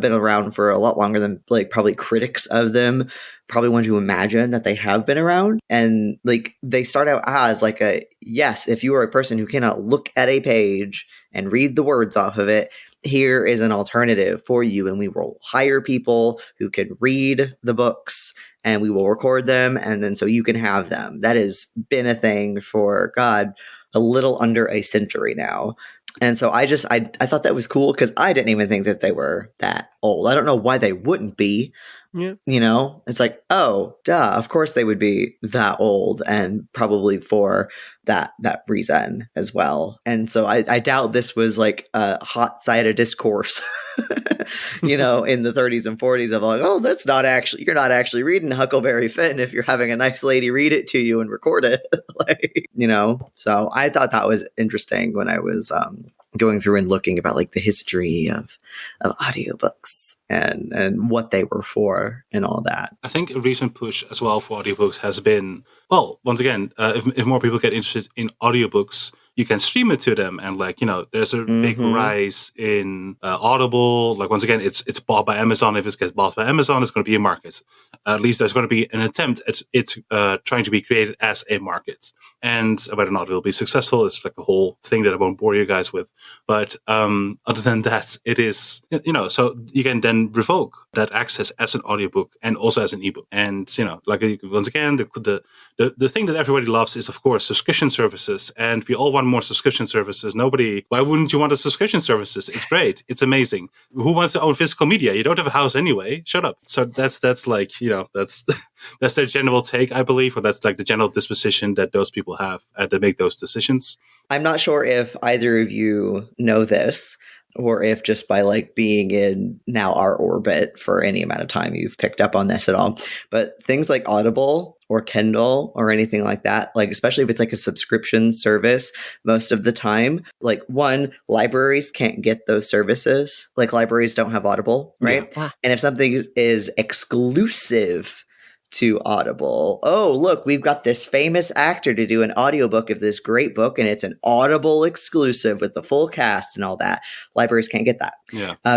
been around for a lot longer than like probably critics of them probably want to imagine that they have been around. And like they start out as like yes, if you are a person who cannot look at a page and read the words off of it, here is an alternative for you, and we will hire people who can read the books and we will record them, and then so you can have them. That has been a thing for a little under a century now. And so I thought that was cool, because I didn't even think that they were that old. I don't know why they wouldn't be. Yeah. You know, it's like, oh, duh, of course they would be that old, and probably for that reason as well. And so I doubt this was like a hot side of discourse, you know, in the 30s and 40s of like, oh, you're not actually reading Huckleberry Finn if you're having a nice lady read it to you and record it. Like, you know, so I thought that was interesting when I was going through and looking about like the history of audiobooks and what they were for and all that. I think a recent push as well for audiobooks has been, well, once again, if more people get interested in audiobooks, you can stream it to them. And like, there's a big rise in Audible. Like, once again, it's bought by Amazon. If it gets bought by Amazon, it's going to be a market. At least there's going to be an attempt at it trying to be created as a market. And whether or not it'll be successful, it's like a whole thing that I won't bore you guys with. But other than that, it is, so you can then revoke that access as an audiobook and also as an ebook. And, like, once again, the thing that everybody loves is, of course, subscription services. And we all want more subscription services. Why wouldn't you want a subscription services? It's great. It's amazing. Who wants to own physical media? You don't have a house anyway. Shut up. So that's like, that's that's their general take, I believe, or that's like the general disposition that those people have to make those decisions. I'm not sure if either of you know this, or if just by like being in now our orbit for any amount of time you've picked up on this at all. But things like Audible or Kindle or anything like that, like especially if it's like a subscription service, most of the time, like one, libraries can't get those services. Like libraries don't have Audible, right? Yeah. And if something is exclusive to Audible, oh, look, we've got this famous actor to do an audiobook of this great book, and it's an Audible exclusive with the full cast and all that. Libraries can't get that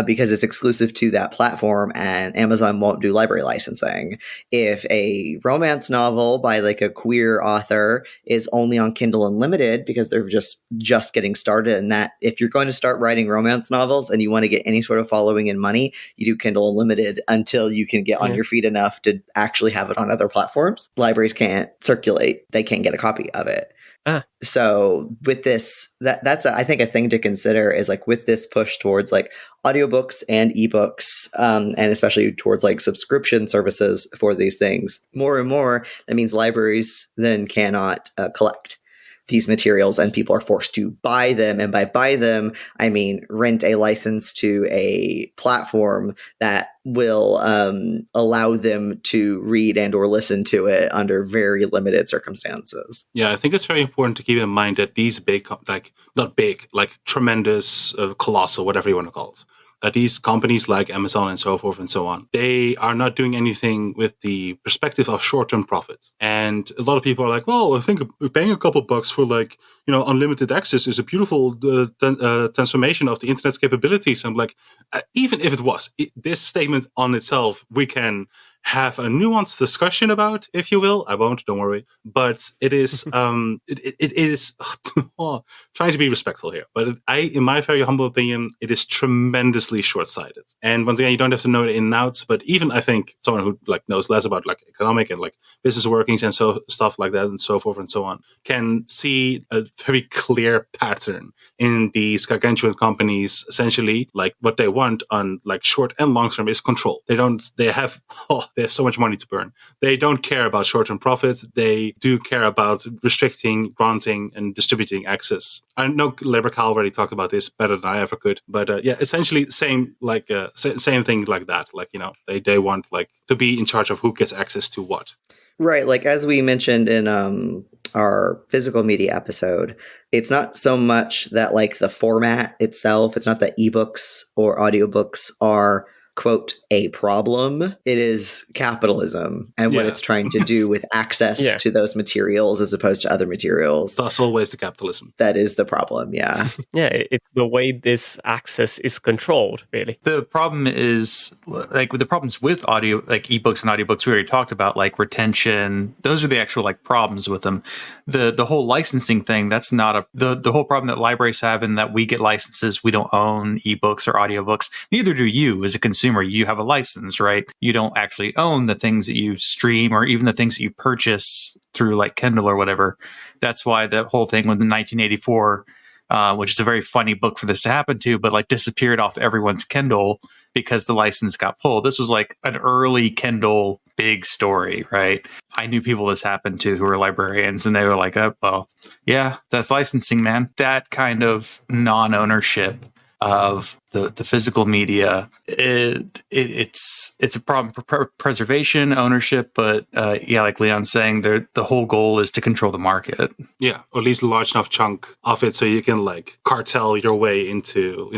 because it's exclusive to that platform, and Amazon won't do library licensing. If a romance novel by like a queer author is only on Kindle Unlimited because they're just getting started, and that if you're going to start writing romance novels and you want to get any sort of following and money, you do Kindle Unlimited until you can get on your feet enough to actually have it on other platforms. Libraries can't circulate. They can't get a copy of it. So with this, that's I think a thing to consider is like with this push towards like audiobooks and ebooks, and especially towards like subscription services for these things, more and more, that means libraries then cannot collect these materials, and people are forced to buy them. And by buy them, I mean rent a license to a platform that will allow them to read and or listen to it under very limited circumstances. Yeah, I think it's very important to keep in mind that these big, like not big, like tremendous, colossal, whatever you want to call it, these companies like Amazon and so forth and so on, they are not doing anything with the perspective of short-term profits. And a lot of people are like, well, I think paying a couple bucks for like, unlimited access is a beautiful transformation of the internet's capabilities. I'm like, even if it was, this statement on itself, we can have a nuanced discussion about, if you will. I won't, don't worry. But it is, it is trying to be respectful here. But in my very humble opinion, it is tremendously short-sighted. And once again, you don't have to know the in and outs, but even I think someone who like knows less about like economic and like business workings and so stuff like that and so forth and so on can see a very clear pattern in these gargantuan companies. Essentially, like what they want on like short and long term is control. They have so much money to burn. They don't care about short-term profit. They do care about restricting, granting, and distributing access. I know Labor Cal already talked about this better than I ever could, but essentially same thing like that. Like, they want like to be in charge of who gets access to what. Right. Like as we mentioned in our physical media episode, it's not so much that like the format itself, it's not that ebooks or audiobooks are quote a problem. It is capitalism and what it's trying to do with access to those materials as opposed to other materials. That's always the capitalism. That is the problem. Yeah. It's the way this access is controlled, really. The problem is like with the problems with audio, like ebooks and audiobooks we already talked about, like retention. Those are the actual like problems with them. The whole licensing thing, that's not the whole problem that libraries have in that we get licenses. We don't own ebooks or audiobooks. Neither do you as a consumer. You have a license, right? You don't actually own the things that you stream or even the things that you purchase through like Kindle or whatever. That's why the whole thing with the 1984, which is a very funny book for this to happen to, but like disappeared off everyone's Kindle because the license got pulled. This was like an early Kindle big story, right? I knew people this happened to who were librarians, and they were like, oh, well, yeah, that's licensing, man. That kind of non-ownership of the physical media, it's a problem for preservation, ownership, but like Leon's saying, the whole goal is to control the market. Yeah, or at least a large enough chunk of it so you can like cartel your way into,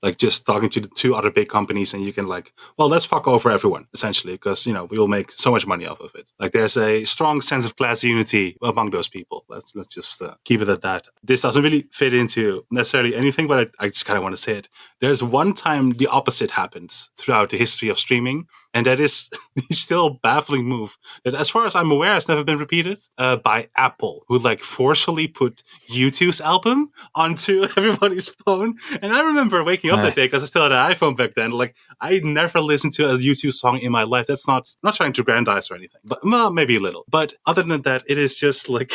like just talking to the two other big companies, and you can like, well, let's fuck over everyone essentially, because we will make so much money off of it. Like there's a strong sense of class unity among those people. Let's just keep it at that. This doesn't really fit into necessarily anything, but I just kind of want to say it. There's one time the opposite happened throughout the history of streaming, and that is the still baffling move that, as far as I'm aware, has never been repeated by Apple, who like forcefully put U2's album onto everybody's phone. And I remember waking up that day, because I still had an iPhone back then. Like, I never listened to a U2 song in my life. That's not, I'm not trying to grandize or anything, but well, maybe a little. But other than that, it is just like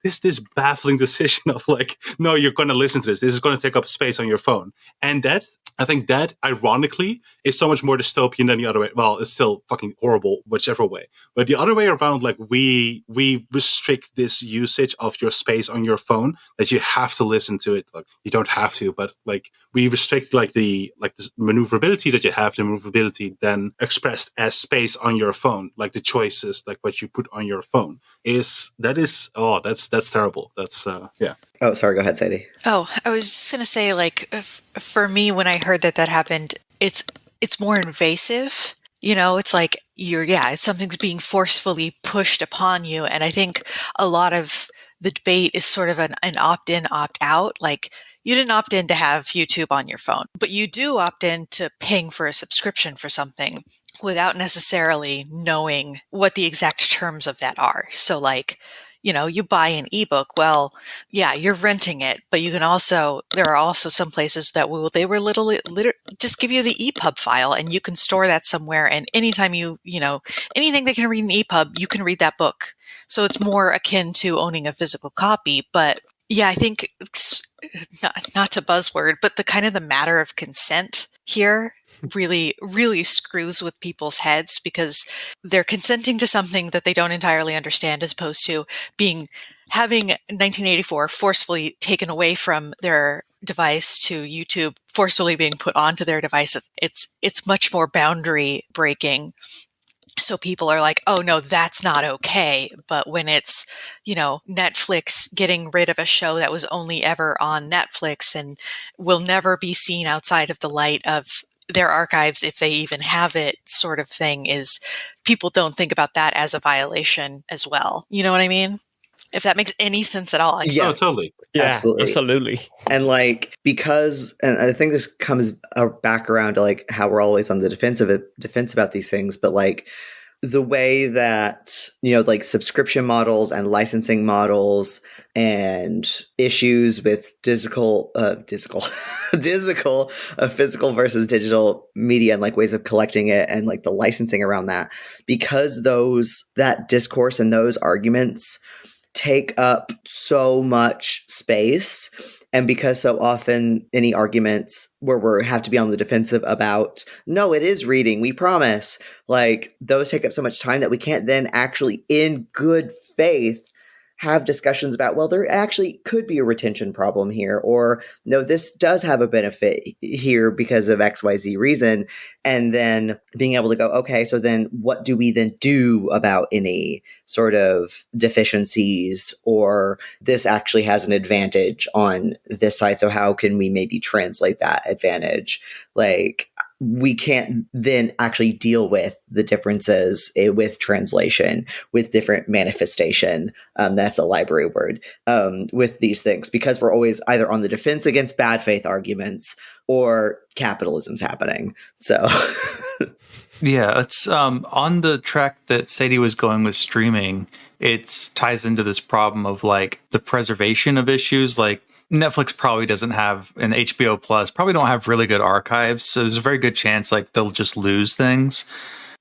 this baffling decision of like, no, you're going to listen to this. This is going to take up space on your phone. And that, I think that, ironically, is so much more dystopian than the other way. Well, it's still fucking horrible, whichever way. But the other way around, like, we restrict this usage of your space on your phone, that you have to listen to it. Like, you don't have to, but like, we restrict like the maneuverability that you have, the maneuverability then expressed as space on your phone, like the choices, like what you put on your phone that's terrible. That's yeah. Oh, sorry. Go ahead, Sadie. Oh, I was just gonna say, like, for me, when I heard that happened, it's more invasive. It's like something's being forcefully pushed upon you, and I think a lot of the debate is sort of an opt-in, opt-out. Like, you didn't opt in to have YouTube on your phone, but you do opt in to paying for a subscription for something without necessarily knowing what the exact terms of that are. So, like, you buy an ebook. Well, yeah, you're renting it, but there are also some places that they will literally just give you the EPUB file, and you can store that somewhere. And anytime anything that can read an EPUB, you can read that book. So it's more akin to owning a physical copy. But yeah, I think not to buzzword, but the kind of the matter of consent here really, really screws with people's heads, because they're consenting to something that they don't entirely understand, as opposed to having 1984 forcefully taken away from their device to YouTube forcefully being put onto their device. It's much more boundary breaking. So people are like, oh no, that's not okay. But when it's, Netflix getting rid of a show that was only ever on Netflix and will never be seen outside of the light of their archives, if they even have it, sort of thing, is people don't think about that as a violation as well. You know what I mean? If that makes any sense at all. Yeah. Oh, totally. Yeah, absolutely. And like, and I think this comes back around to like how we're always on the defense about these things, but like the way that, like subscription models and licensing models and issues with physical versus digital media, and like ways of collecting it and like the licensing around that, because that discourse and those arguments take up so much space, and because so often any arguments where we have to be on the defensive about, no, it is reading, we promise, like those take up so much time that we can't then actually in good faith have discussions about, well, there actually could be a retention problem here, or no, this does have a benefit here because of XYZ reason. And then being able to go, okay, so then what do we then do about any sort of deficiencies, or this actually has an advantage on this side, so how can we maybe translate that advantage? Like, we can't then actually deal with the differences with translation, with different manifestation. That's a library word, with these things, because we're always either on the defense against bad faith arguments or capitalism's happening. So yeah, it's on the track that Sadie was going with streaming. It ties into this problem of like the preservation of issues. Like, Netflix probably doesn't have, and HBO Plus probably don't have really good archives. So there's a very good chance like they'll just lose things.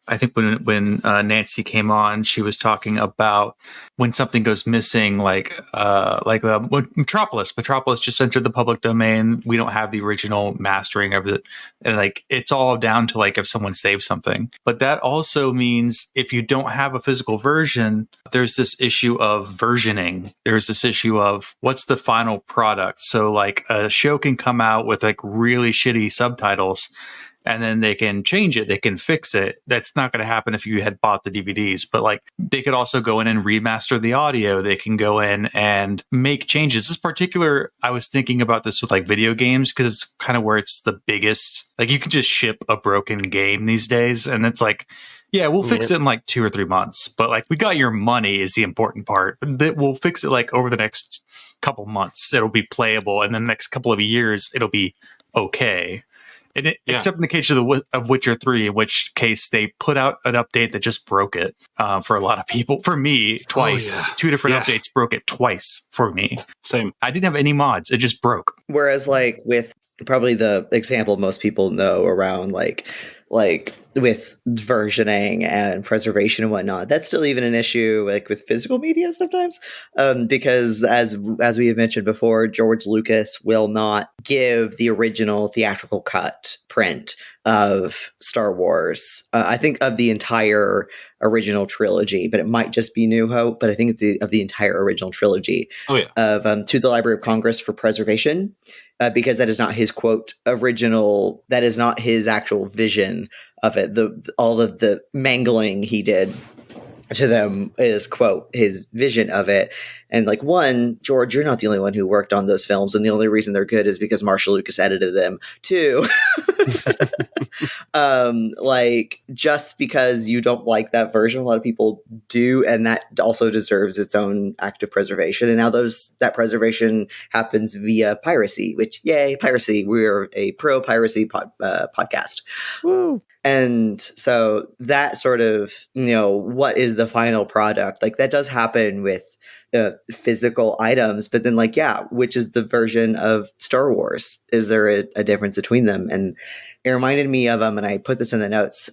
I think when Nancy came on, she was talking about when something goes missing, like Metropolis. Metropolis just entered the public domain. We don't have the original mastering of it, and like it's all down to like if someone saves something. But that also means if you don't have a physical version, there's this issue of versioning. There's this issue of what's the final product. So like a show can come out with like really shitty subtitles, and then they can change it. They can fix it. That's not going to happen if you had bought the DVDs, but like they could also go in and remaster the audio. They can go in and make changes. This particular, I was thinking about this with like video games because it's kind of where it's the biggest. Like you can just ship a broken game these days, and it's like, yeah, we'll fix it in like 2 or 3 months, but like we got your money is the important part. We'll fix it like over the next couple months. It'll be playable, and then the next couple of years it'll be okay. And except in the case of Witcher 3, in which case they put out an update that just broke it for a lot of people. For me, twice. 2 different updates broke it twice for me. Same. I didn't have any mods. It just broke. Whereas like with probably the example most people know around like with versioning and preservation and whatnot, that's still even an issue like with physical media sometimes, because as we have mentioned before, George Lucas will not give the original theatrical cut print of Star Wars. I think of the entire original trilogy, but it might just be New Hope. But I think it's of the entire original trilogy of to the Library of Congress for preservation, because that is not his quote original. That is not his actual vision of it. All of the mangling he did to them is quote his vision of it. And like, one, George, you're not the only one who worked on those films, and the only reason they're good is because Marshall Lucas edited them. 2, like just because you don't like that version, a lot of people do, and that also deserves its own active preservation. And now that preservation happens via piracy, which yay, piracy! We're a pro piracy podcast. Woo. And so that sort of, what is the final product? Like that does happen with physical items, but then like, which is the version of Star Wars? Is there a difference between them? And it reminded me of, and I put this in the notes,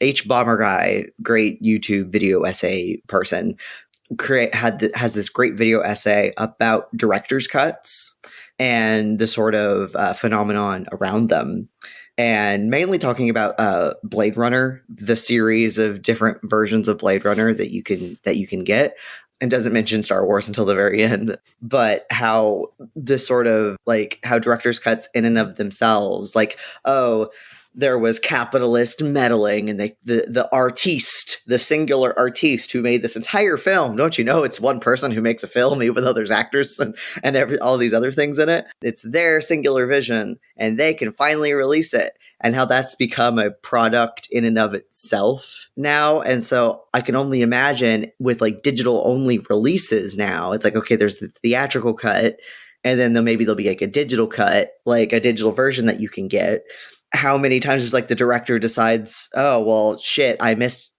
H Bomber Guy, great YouTube video essay person, has this great video essay about director's cuts and the sort of phenomenon around them. And mainly talking about Blade Runner, the series of different versions of Blade Runner that you can get, and doesn't mention Star Wars until the very end. But how this sort of like how director's cuts in and of themselves, like, oh, there was capitalist meddling, and the artiste, the singular artiste who made this entire film. Don't you know it's one person who makes a film, even though there's actors and all these other things in it? It's their singular vision, and they can finally release it. And how that's become a product in and of itself now. And so I can only imagine with like digital only releases now, it's like, okay, there's the theatrical cut, and then maybe there'll be like a digital cut, like a digital version that you can get. How many times is like the director decides, oh, well, shit, I missed,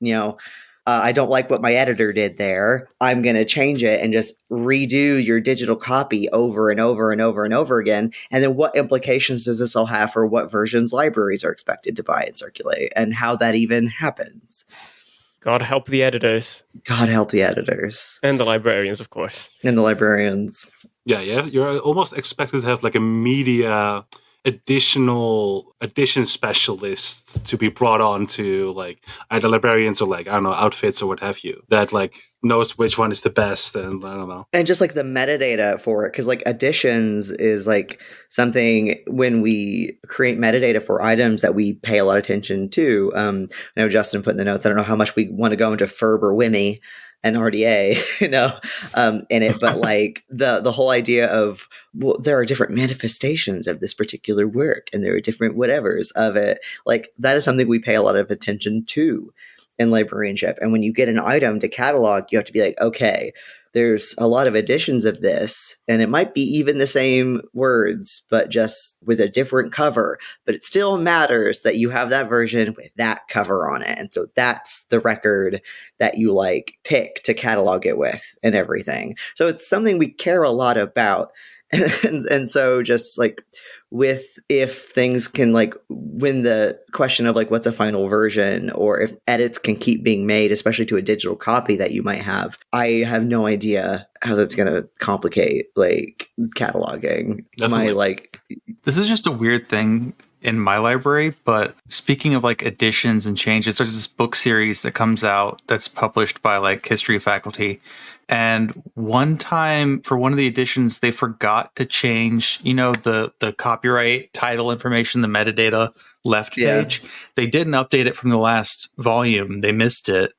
I don't like what my editor did there. I'm going to change it and just redo your digital copy over and over and over and over again. And then what implications does this all have for what versions libraries are expected to buy and circulate, and how that even happens? God help the editors. God help the editors. And the librarians, of course. And the librarians. Yeah, you're almost expected to have like a media edition specialist to be brought on to like either librarians or like, I don't know, outfits or what have you, that like knows which one is the best, and I don't know. And just like the metadata for it, because like editions is like something when we create metadata for items that we pay a lot of attention to. I know Justin put in the notes, I don't know how much we want to go into Ferb or Wimmy and RDA, in it, but like the whole idea of, well, there are different manifestations of this particular work, and there are different whatevers of it. Like that is something we pay a lot of attention to in librarianship. And when you get an item to catalog, you have to be like, okay, there's a lot of editions of this, and it might be even the same words, but just with a different cover. But it still matters that you have that version with that cover on it. And so that's the record that you like pick to catalog it with and everything. So it's something we care a lot about. And so just like if things can like when the question of like what's a final version, or if edits can keep being made, especially to a digital copy that you might have, I have no idea how that's going to complicate like cataloging. This is just a weird thing in my library, but speaking of like additions and changes, there's this book series that comes out that's published by like history faculty, And one time for one of the editions, they forgot to change, the copyright title information, the metadata left page. They didn't update it from the last volume. They missed it.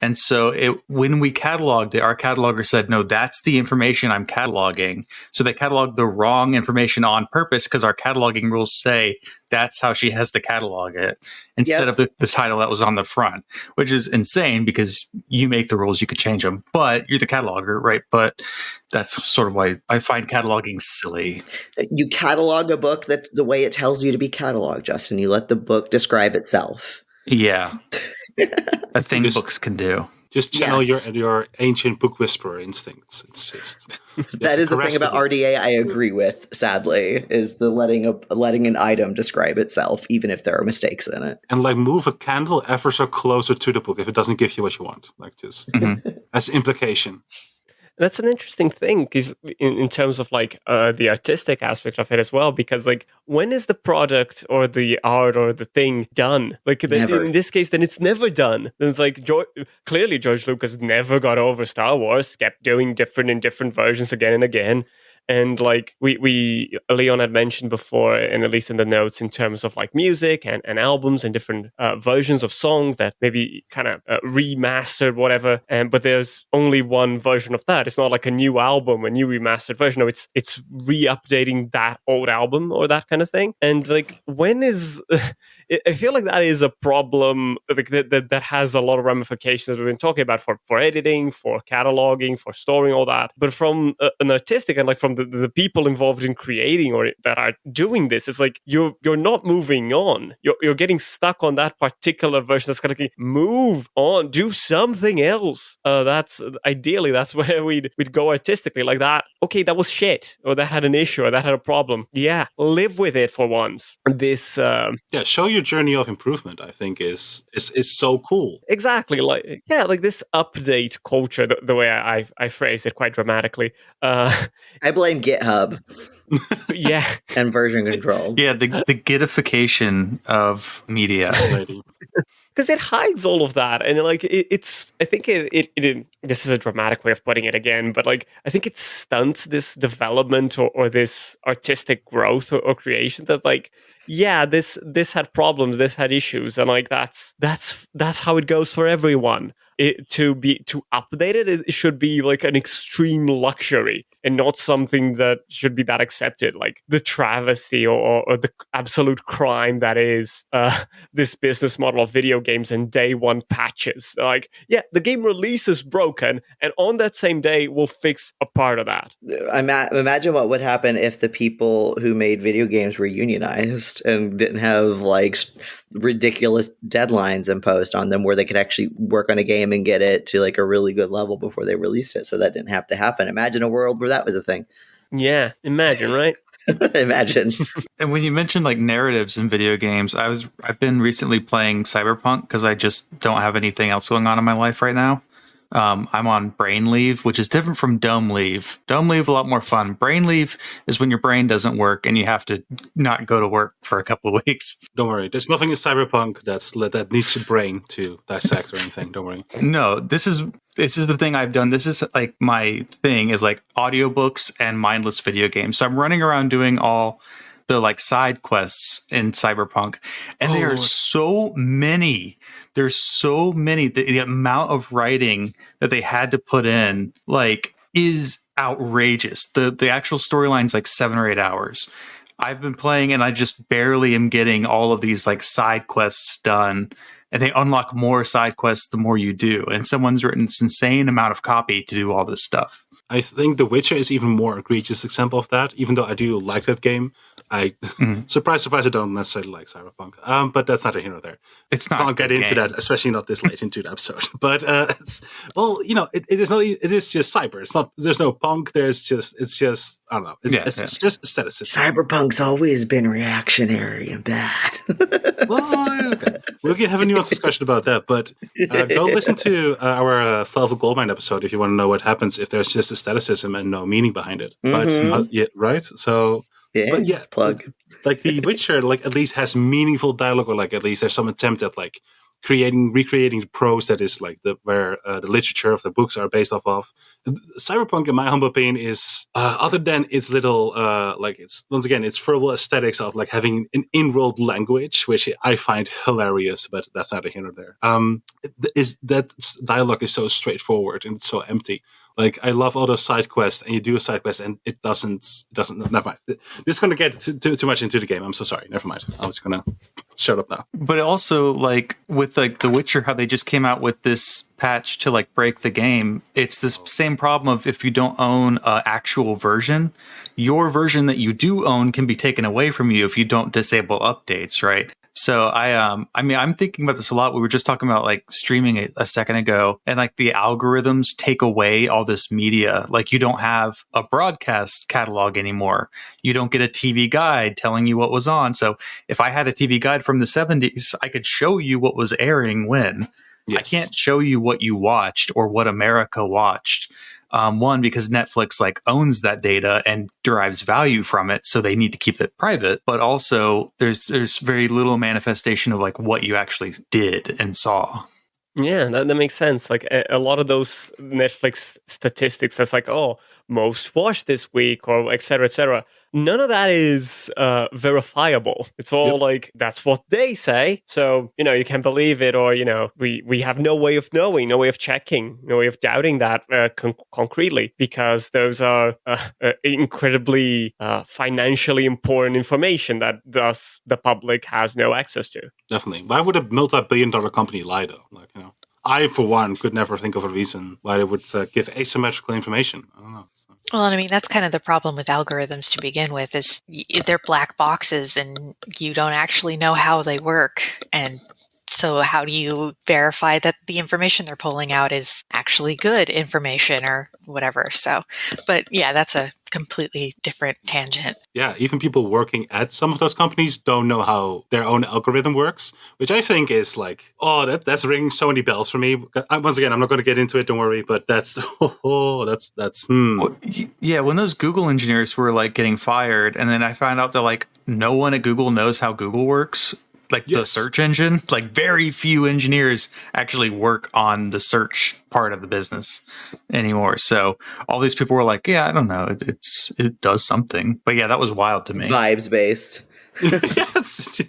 And so when we cataloged it, our cataloger said, no, that's the information I'm cataloging. So they cataloged the wrong information on purpose because our cataloging rules say that's how she has to catalog it instead of the title that was on the front, which is insane because you make the rules, you could change them, but you're the cataloger, right? But that's sort of why I find cataloging silly. You catalog a book that's the way it tells you to be cataloged, Justin. You let the book describe itself. Yeah. A thing books can do. Just channel your ancient book whisperer instincts. It's just that is the thing about RDA I agree with, sadly, is the letting an item describe itself, even if there are mistakes in it. And like move a candle ever so closer to the book if it doesn't give you what you want. Like just as implication. That's an interesting thing because in terms of like the artistic aspect of it as well, because like when is the product or the art or the thing done? Like in this case, then it's never done. Then it's like clearly George Lucas never got over Star Wars, kept doing different versions again and again. And like we Leon had mentioned before, and at least in the notes, in terms of like music and albums and different versions of songs that maybe kind of remastered, whatever. But there's only one version of that. It's not like a new album, a new remastered version. No, it's re-updating that old album or that kind of thing. And like, when is I feel like that is a problem like that has a lot of ramifications we've been talking about for editing, for cataloging, for storing, all that. But from an artistic and like from the people involved in creating or that are doing this, it's like you're not moving on. You're getting stuck on that particular version. That's kind of like, move on, do something else. That's where we'd go artistically, like that. Okay, that was shit, or that had an issue, or that had a problem. Yeah, live with it for once. This show your journey of improvement. I think is so cool. Exactly, like this update culture. The way I phrase it quite dramatically. I blame GitHub. Yeah. And version control. Yeah, the gitification of media. Because it hides all of that, and like it's. I think it. This is a dramatic way of putting it again, but like I think it stunts this development or this artistic growth or creation. That's like, yeah, this had problems, this had issues, and like that's how it goes for everyone. To update it should be like an extreme luxury and not something that should be that accepted, like the travesty or the absolute crime that is this business model of video games and day one patches. Like, yeah, the game release is broken, and on that same day we'll fix a part of that. Imagine what would happen if the people who made video games were unionized and didn't have like ridiculous deadlines imposed on them where they could actually work on a game and get it to like a really good level before they released it, so that didn't have to happen. Imagine a world where that was a thing. Yeah, imagine, right? Imagine. And when you mentioned like narratives in video games, I've been recently playing Cyberpunk because I just don't have anything else going on in my life right now. I'm on brain leave, which is different from dome leave. Dome leave, a lot more fun. Brain leave is when your brain doesn't work and you have to not go to work for a couple of weeks. Don't worry. There's nothing in Cyberpunk that needs your brain to dissect or anything. Don't worry. No, this is the thing I've done. This is like my thing is like audiobooks and mindless video games. So I'm running around doing all the like side quests in Cyberpunk, and there are so many. There's so many. The amount of writing that they had to put in like is outrageous. The actual storyline's like 7 or 8 hours. I've been playing and I just barely am getting all of these like side quests done, and they unlock more side quests the more you do. And someone's written this insane amount of copy to do all this stuff. I think The Witcher is even more egregious example of that, even though I do like that game. Surprise, I don't necessarily like Cyberpunk. But that's neither here nor there. It's not. Can't get into that, especially not this late into the episode. But it is not. It is just cyber. It's not. There's no punk. It's just. I don't know. It's just aestheticism. Cyberpunk's always been reactionary and bad. Well, okay. We can have a nuanced discussion about that. But go listen to our Velvet Goldmine episode if you want to know what happens if there's just aestheticism and no meaning behind it. Mm-hmm. But right. So. Yeah, but yeah, plug. Like The Witcher, like at least has meaningful dialogue, or like at least there's some attempt at like recreating the prose that is like where the literature of the books are based off of. Cyberpunk, in my humble opinion, is other than its little like it's once again its verbal aesthetics of like having an in-world language, which I find hilarious, but that's neither here nor there. Is that dialogue is so straightforward and it's so empty. Like, I love all those side quests, and you do a side quest, and it doesn't. Never mind. This is going to get too much into the game. I'm so sorry. Never mind. I was going to shut up now. But also, like, with like The Witcher, how they just came out with this patch to like break the game. It's this same problem of if you don't own an actual version, your version that you do own can be taken away from you if you don't disable updates, right? So I mean, I'm thinking about this a lot. We were just talking about like streaming a second ago, and like the algorithms take away all this media. Like, you don't have a broadcast catalog anymore. You don't get a TV guide telling you what was on. So if I had a TV guide from the 70s, I could show you what was airing when. Yes. I can't show you what you watched or what America watched. One, because Netflix like owns that data and derives value from it, so they need to keep it private. But also, there's very little manifestation of like what you actually did and saw. Yeah, that makes sense. Like a lot of those Netflix statistics, that's like, oh, most watched this week, or et cetera, et cetera. None of that is verifiable. It's all like, that's what they say. So, you can believe it, or, we have no way of knowing, no way of checking, no way of doubting that concretely, because those are incredibly financially important information that thus the public has no access to. Definitely. Why would a multi-billion-dollar company lie, though? Like, I, for one, could never think of a reason why they would give asymmetrical information. I don't know. So. Well, and I mean, that's kind of the problem with algorithms to begin with, is they're black boxes and you don't actually know how they work. And so how do you verify that the information they're pulling out is actually good information or whatever? So, but yeah, that's a completely different tangent. Yeah, even people working at some of those companies don't know how their own algorithm works, which I think is like, that's ringing so many bells for me. Once again, I'm not going to get into it, don't worry, but that's. Well, yeah, when those Google engineers were like getting fired, and then I found out that like no one at Google knows how Google works. Like the search engine, like very few engineers actually work on the search part of the business anymore. So all these people were like, yeah, I don't know. It does something. But yeah, that was wild to me. Vibes based. Yes.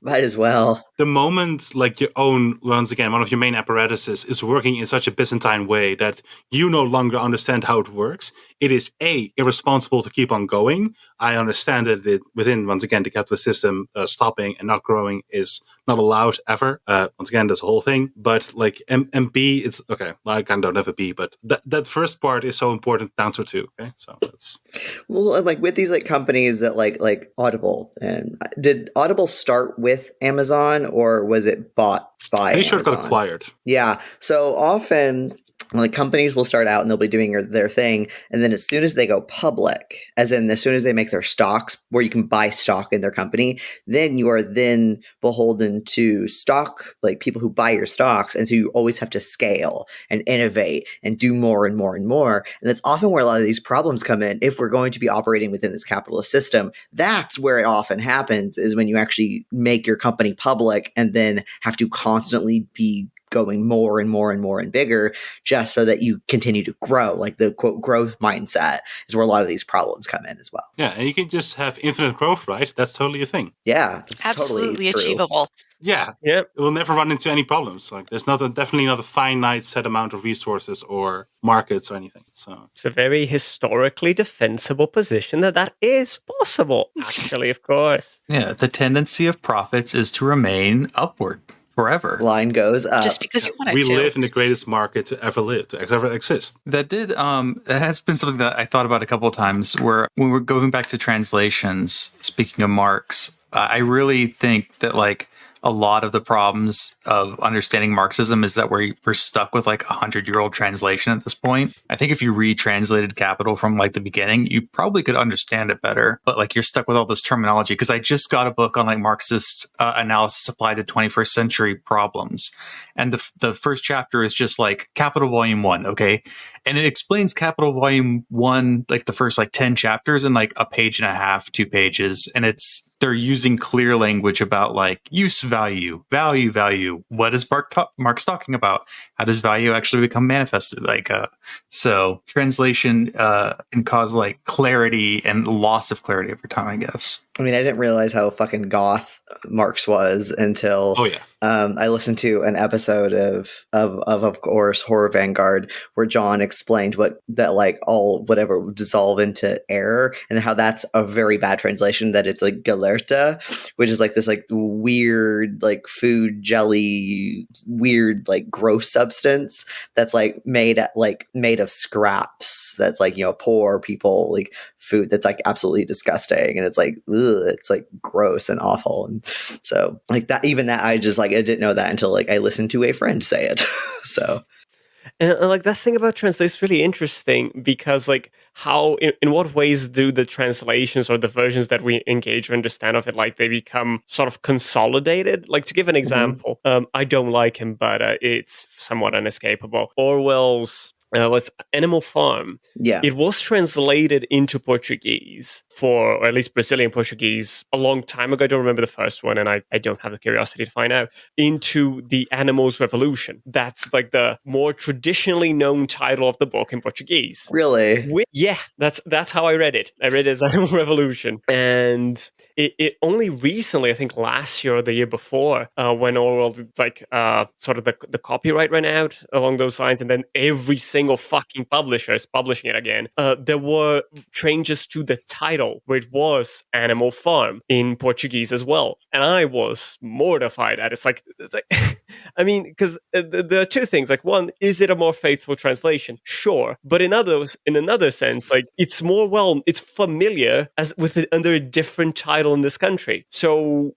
Might as well. The moment like your own, once again, one of your main apparatuses is working in such a Byzantine way that you no longer understand how it works, it is irresponsible to keep on going. I understand that within, once again, the capitalist system, stopping and not growing is not allowed ever. Once again, that's a whole thing. But like, and B, it's okay. I kind of don't have a B, but that first part is so important to answer to. Okay, so that's. Well, like with these like companies that like Audible, and did Audible start with Amazon or was it bought by Pretty sure Amazon? it got acquired. Yeah. So often like companies will start out and they'll be doing their thing, and then as soon as they go public, as soon as they make their stocks where you can buy stock in their company, then you are then beholden to stock, like people who buy your stocks, and so you always have to scale and innovate and do more and more and more. And that's often where a lot of these problems come in. If we're going to be operating within this capitalist system, that's where it often happens, is when you actually make your company public and then have to constantly be going more and more and more and bigger just so that you continue to grow. Like the quote growth mindset is where a lot of these problems come in as well. Yeah, and you can just have infinite growth, right? That's totally a thing. Yeah, it's absolutely totally achievable. Yeah, it will never run into any problems. Like there's definitely not a finite set amount of resources or markets or anything. So it's a very historically defensible position that is possible. Actually, of course. Yeah, the tendency of profits is to remain upward forever. Line goes up. Just because you want it we to. live in the greatest market to ever exist. That has been something that I thought about a couple of times, where when we're going back to translations, speaking of Marx, I really think that like a lot of the problems of understanding Marxism is that we're stuck with like 100-year-old translation at this point. I think if you retranslated Capital from like the beginning, you probably could understand it better, but like you're stuck with all this terminology. Because I just got a book on like Marxist analysis applied to 21st century problems. And the first chapter is just like Capital Volume 1, okay? And it explains Capital Volume 1, like the first like 10 chapters in like a page and a half, 2 pages. And they're using clear language about like use value. What is Mark's talking about? How does value actually become manifested? Like, so translation can cause like clarity and loss of clarity over time, I guess. I mean, I didn't realize how fucking goth Marx was until I listened to an episode of course, Horror Vanguard, where John explained whatever would dissolve into air, and how that's a very bad translation. That it's like galerta, which is like this like weird like food jelly, weird like gross substance that's like made of scraps. That's like, poor people like food that's like absolutely disgusting, and it's like it's like gross and awful. And so like that, even that, I didn't know that until like I listened to a friend say it. So And like that thing about translation is really interesting because like how in what ways do the translations or the versions that we engage or understand of it, like they become sort of consolidated? Like to give an example, I don't like him, but it's somewhat unescapable. Orwell's was Animal Farm. Yeah. It was translated into Portuguese or at least Brazilian Portuguese a long time ago. I don't remember the first one, and I don't have the curiosity to find out, into The Animals Revolution. That's like the more traditionally known title of the book in Portuguese. Really? Yeah, that's how I read it. I read it as Animal Revolution. And it only recently, I think last year or the year before, when Orwell, sort of the copyright ran out along those lines, and then every single fucking publisher is publishing it again. There were changes to the title where it was Animal Farm in Portuguese as well. And I was mortified at it. It's like I mean, because there are two things. Like, one, is it a more faithful translation? Sure. But in another sense, like it's it's familiar as with it under a different title in this country. So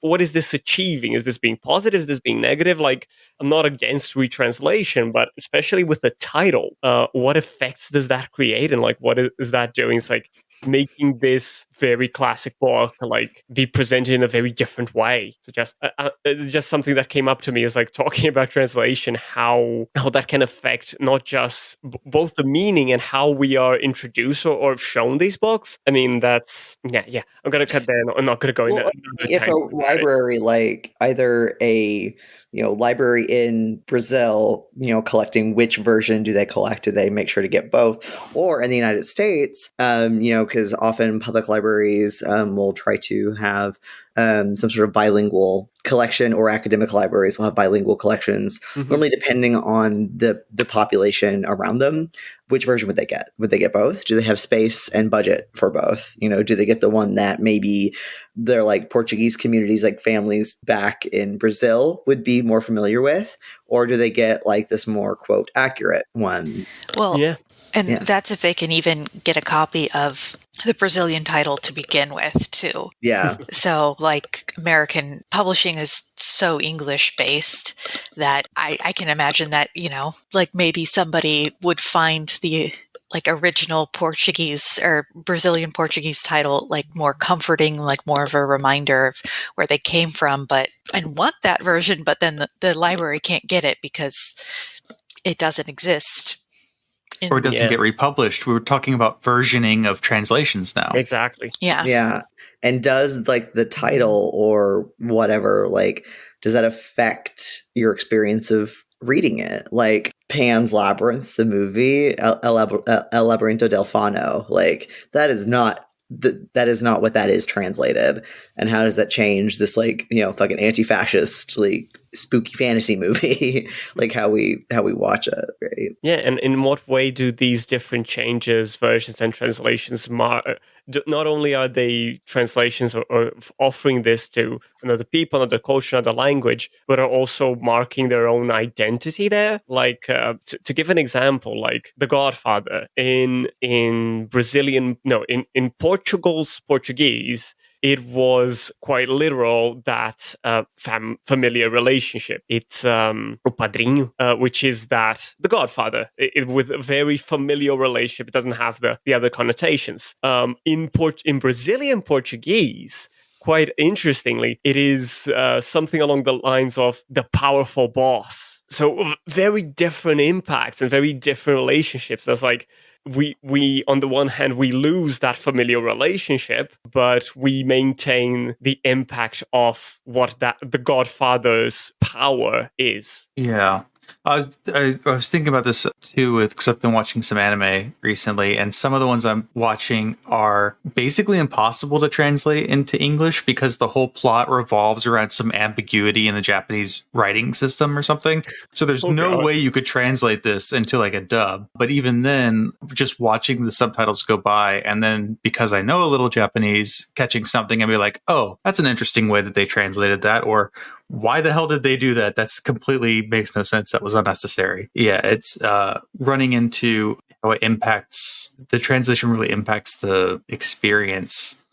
what is this achieving? Is this being positive? Is this being negative? Like, I'm not against retranslation, but especially with the title, what effects does that create? And like, what is that doing? It's like making this very classic book like be presented in a very different way. So just something that came up to me is like talking about translation, how that can affect not just both the meaning and how we are introduced or shown these books. I mean, that's yeah. I'm gonna cut there. I'm not gonna go in. If a library, like either a library in Brazil, collecting which version do they collect? Do they make sure to get both? Or in the United States, because often public libraries will try to have some sort of bilingual collection, or academic libraries will have bilingual collections, normally depending on the population around them. Which version would they get? Would they get both? Do they have space and budget for both? Do they get the one that maybe their like Portuguese communities, like families back in Brazil would be more familiar with? Or do they get like this more quote accurate one? Well, yeah. And that's if they can even get a copy of the Brazilian title to begin with, too. Yeah. So, like, American publishing is so English-based that I can imagine that, like maybe somebody would find the like original Portuguese or Brazilian Portuguese title like more comforting, like more of a reminder of where they came from, and want that version, but then the library can't get it because it doesn't exist. Or it doesn't get republished. We were talking about versioning of translations now. Exactly. Yeah. Yeah. And does like the title or whatever, like, does that affect your experience of reading it? Like Pan's Labyrinth, the movie, El Labyrinto del Fauno, like that is not what that is translated. And how does that change this like, fucking anti-fascist, like spooky fantasy movie, like how we watch it, right? Yeah, and in what way do these different changes, versions, and translations not only are they translations or offering this to another people, another culture, another language, but are also marking their own identity there? Like, to give an example, like The Godfather in Portugal's Portuguese, it was quite literal that familiar relationship. It's o padrinho, which is that the Godfather, with a very familial relationship. It doesn't have the other connotations. In Brazilian Portuguese, quite interestingly, it is something along the lines of the powerful boss. So very different impacts and very different relationships. That's like we on the one hand we lose that familial relationship, but we maintain the impact of what the Godfather's power is. Yeah. I was thinking about this too, because I've been watching some anime recently, and some of the ones I'm watching are basically impossible to translate into English because the whole plot revolves around some ambiguity in the Japanese writing system or something. So there's no way you could translate this into like a dub. But even then, just watching the subtitles go by, and then because I know a little Japanese, catching something and be like, oh, that's an interesting way that they translated that, or why the hell did they do that? That's completely makes no sense. That was unnecessary. Yeah, it's running into how it impacts the translation, really impacts the experience.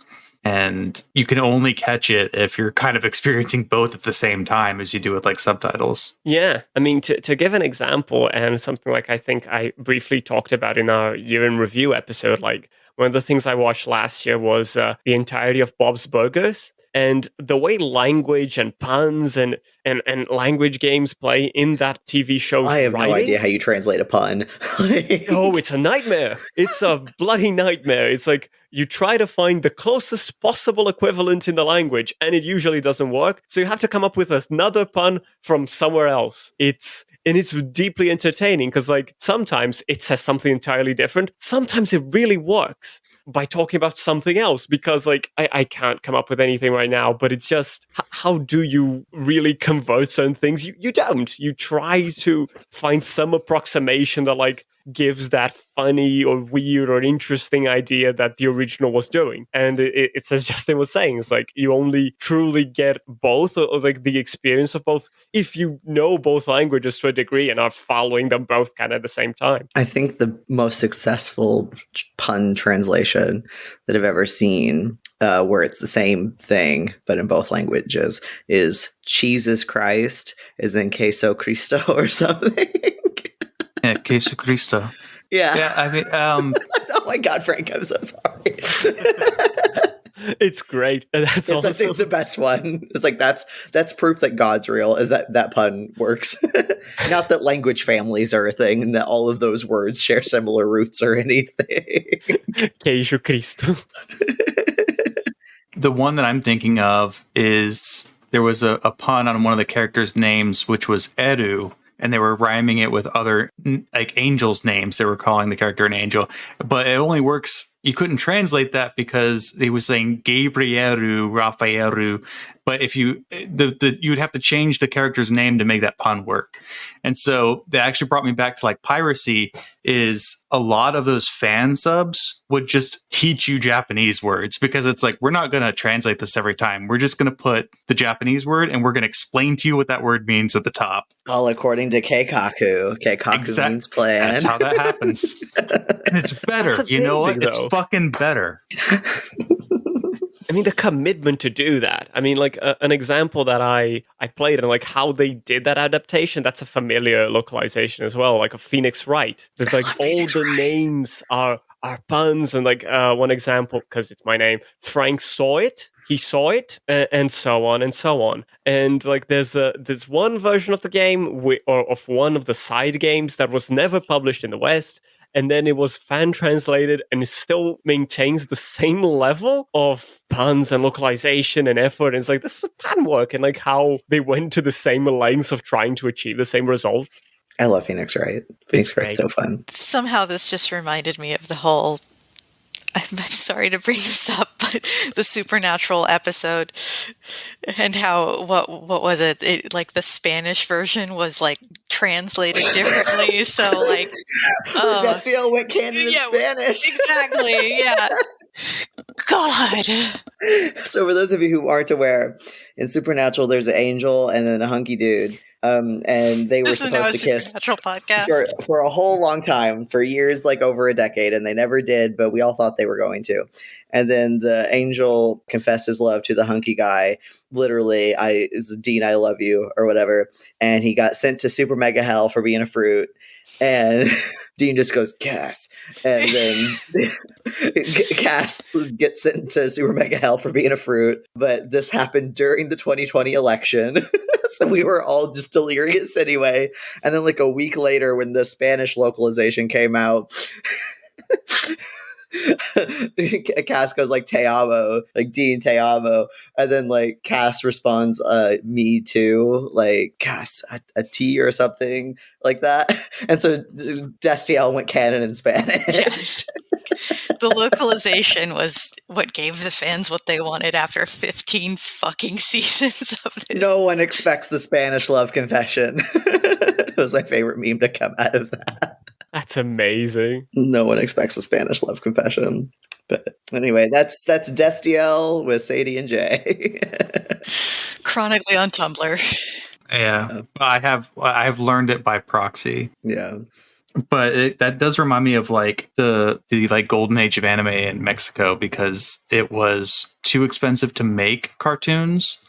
And you can only catch it if you're kind of experiencing both at the same time as you do with like subtitles. Yeah. I mean, to give an example, and something like I think I briefly talked about in our year in review episode, like one of the things I watched last year was the entirety of Bob's Burgers. And the way language and puns and language games play in that TV show's I have writing, no idea how you translate a pun. oh, it's a nightmare. It's a bloody nightmare. It's like you try to find the closest possible equivalent in the language, and it usually doesn't work. So you have to come up with another pun from somewhere else. It's deeply entertaining because like sometimes it says something entirely different. Sometimes it really works by talking about something else, because like I can't come up with anything right now, but it's just how do you really convert certain things? You don't. You try to find some approximation that like gives that funny or weird or interesting idea that the original was doing. And it's as Justin was saying, it's like you only truly get both, or like the experience of both, if you know both languages to a degree and are following them both kind of at the same time. I think the most successful pun translation that I've ever seen, where it's the same thing but in both languages, is Jesus Christ is then queso Cristo or something. Yeah, queso Cristo. Yeah. Yeah, I mean, oh my God, Frank, I'm so sorry. It's great. That's it's awesome. I think the best one. It's like that's proof that God's real, is that pun works. Not that language families are a thing and that all of those words share similar roots or anything. Queijo Cristo. The one that I'm thinking of is there was a pun on one of the characters' names, which was Eru, and they were rhyming it with other like angels' names. They were calling the character an angel, but it only works. You couldn't translate that because he was saying Gabrieru, Rafaelu. But if you you'd have to change the character's name to make that pun work. And so that actually brought me back to like piracy. Is a lot of those fan subs would just teach you Japanese words, because it's like, we're not going to translate this every time. We're just going to put the Japanese word and we're going to explain to you what that word means at the top. All according to Keikaku. Keikaku means plan. That's how that happens. And it's better. Amazing, you know what? though. It's fucking better. I mean, the commitment to do that. I mean, like an example that I played and like how they did that adaptation, that's a familiar localization as well, like a Phoenix Wright. There's like all the names are puns, and like one example, because it's my name, Frank saw it, he saw it, and so on and so on. And like there's one version of the game or of one of the side games that was never published in the West. And then it was fan translated, and it still maintains the same level of puns and localization and effort. And it's like, this is pan work, and like how they went to the same lengths of trying to achieve the same result. I love Phoenix Wright. Phoenix Wright's so fun. Somehow this just reminded me of the whole, I'm sorry to bring this up, but the Supernatural episode, and how, what was it? Like the Spanish version was like translated differently. So like, Destiel went canon in Spanish. Exactly. Yeah. God. So for those of you who aren't aware, in Supernatural, there's an angel and then a hunky dude. And they were supposed to kiss for a whole long time, for years, like over a decade, and they never did, but we all thought they were going to. And then the angel confessed his love to the hunky guy, literally, Dean, I love you, or whatever. And he got sent to super mega hell for being a fruit. And Dean just goes, Cass. And then Cass gets sent to super mega hell for being a fruit. But this happened during the 2020 election. So we were all just delirious anyway. And then like a week later, when the Spanish localization came out, Cass goes like Te amo, like Dean Te amo, and then like Cass responds, me too, like Cass a tea or something like that. And so Destiel went canon in Spanish. The localization was what gave the fans what they wanted after 15 fucking seasons of this. No one expects the Spanish love confession. It was my favorite meme to come out of that. That's amazing. No one expects the Spanish love confession. But anyway, that's Destiel with Sadie and Jay. Chronically on Tumblr. Yeah, I have learned it by proxy. Yeah. But that does remind me of like the like golden age of anime in Mexico, because it was too expensive to make cartoons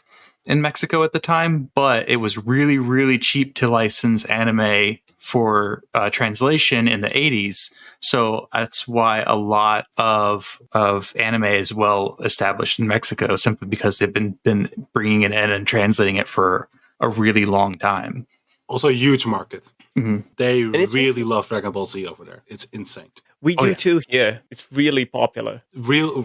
in Mexico at the time, but it was really, really cheap to license anime for translation in the 80s. So that's why a lot of anime is well established in Mexico, simply because they've been bringing it in and translating it for a really long time. Also a huge market. Mm-hmm. They really love Dragon Ball Z over there. It's insane. We do too here. It's really popular. Real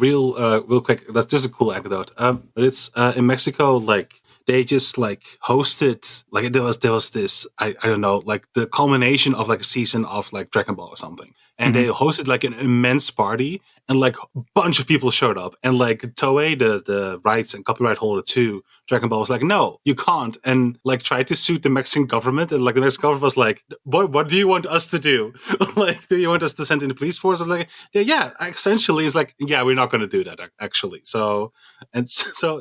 quick. That's just a cool anecdote. But it's in Mexico, like they just like hosted, like there was this, I don't know, like the culmination of like a season of like Dragon Ball or something. And they hosted like an immense party, and like a bunch of people showed up, and like Toei, the rights and copyright holder to Dragon Ball, was like, no, you can't, and like tried to sue the Mexican government, and like the Mexican government was like, what do you want us to do? Like, do you want us to send in the police force? I'm like, yeah, essentially, it's like, yeah, we're not going to do that actually. So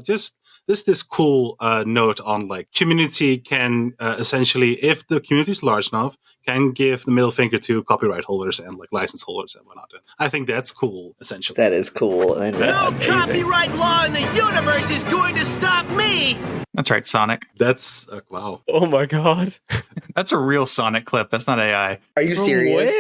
just this cool note on like community can essentially, if the community is large enough, can give the middle finger to copyright holders and like license holders and whatnot. And I think that's cool, essentially. That is cool. And no copyright law in the universe is going to stop me. That's right, Sonic. That's wow. Oh my god. That's a real Sonic clip. That's not AI. Are you serious?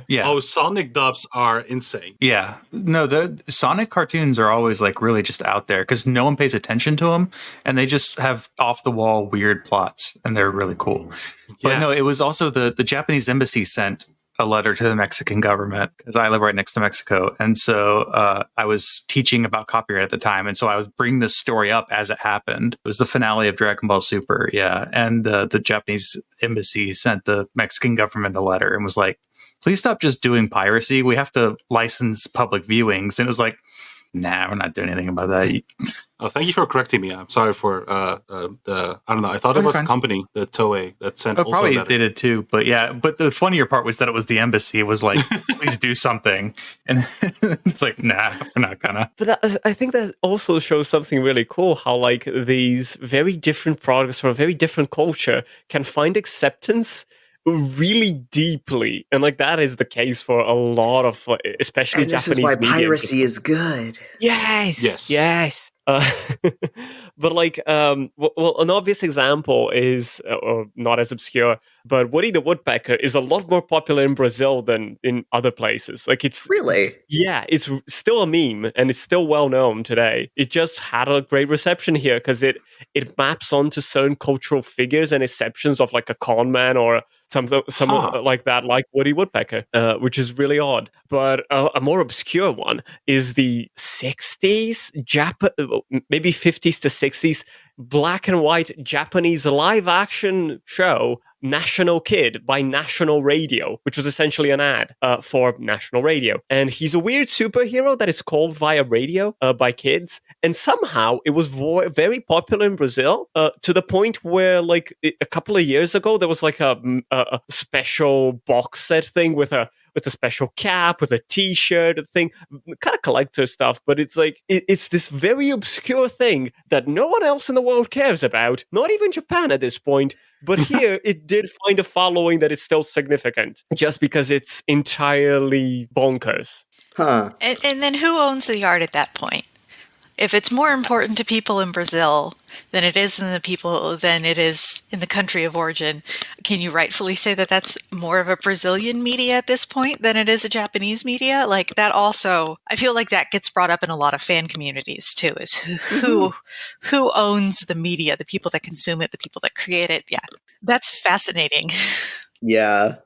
Yeah. Oh, Sonic dubs are insane. Yeah. No, the Sonic cartoons are always like really just out there because no one pays attention to them, and they just have off the wall weird plots, and they're really cool. Yeah. But no, it was also the Japanese embassy sent a letter to the Mexican government, because I live right next to Mexico. And so I was teaching about copyright at the time. And so I would bring this story up as it happened. It was the finale of Dragon Ball Super. Yeah. And the Japanese embassy sent the Mexican government a letter and was like, please stop just doing piracy. We have to license public viewings. And it was like, nah, we're not doing anything about that. Oh, thank you for correcting me. I'm sorry for the, I don't know. I thought it was a company, the Toei, that sent also probably that. Did it too. But yeah, but the funnier part was that it was the embassy. It was like, please do something. And it's like, nah, we're not gonna. But I think that also shows something really cool, how like these very different products from a very different culture can find acceptance really deeply, and like that is the case for a lot of especially Japanese media. This is why piracy is good. Yes. But like well, an obvious example is not as obscure, but Woody the Woodpecker is a lot more popular in Brazil than in other places. Like it's really, it's still a meme, and it's still well known today. It just had a great reception here because it maps onto certain cultural figures and exceptions of like a con man or someone like that, like Woody Woodpecker, which is really odd. But a more obscure one is the 60s, maybe 50s to 60s, black and white Japanese live action show, National Kid by National Radio, which was essentially an ad for National Radio. And he's a weird superhero that is called via radio by kids. And somehow it was very popular in Brazil to the point where, like, a couple of years ago, there was like a special box set thing with a special cap, with a t-shirt thing, kind of collector stuff, but it's like, it's this very obscure thing that no one else in the world cares about, not even Japan at this point, but here it did find a following that is still significant, just because it's entirely bonkers. Huh. And then who owns the art at that point? If it's more important to people in Brazil than it is in the country of origin, can you rightfully say that that's more of a Brazilian media at this point than it is a Japanese media? Like that also, I feel like that gets brought up in a lot of fan communities too, is who owns the media, the people that consume it, the people that create it. Yeah, that's fascinating. Yeah.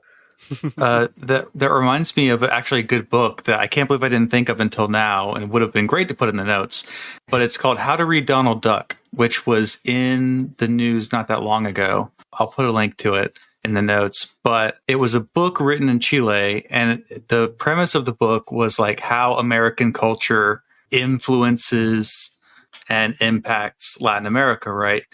That reminds me of actually a good book that I can't believe I didn't think of until now, and it would have been great to put in the notes. But it's called How to Read Donald Duck, which was in the news not that long ago. I'll put a link to it in the notes. But it was a book written in Chile, and the premise of the book was like how American culture influences and impacts Latin America, right?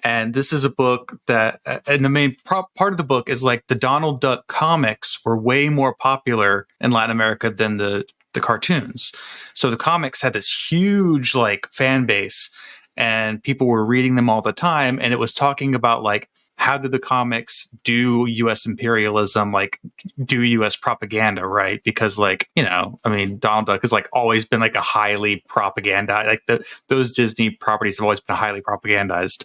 And this is a book that, and the main part of the book is like the Donald Duck comics were way more popular in Latin America than the cartoons. So the comics had this huge like fan base, and people were reading them all the time. And it was talking about like, how did the comics do U.S. imperialism, like do U.S. propaganda, right? Because like, you know, I mean, Donald Duck has like always been like a highly propaganda, like those Disney properties have always been highly propagandized.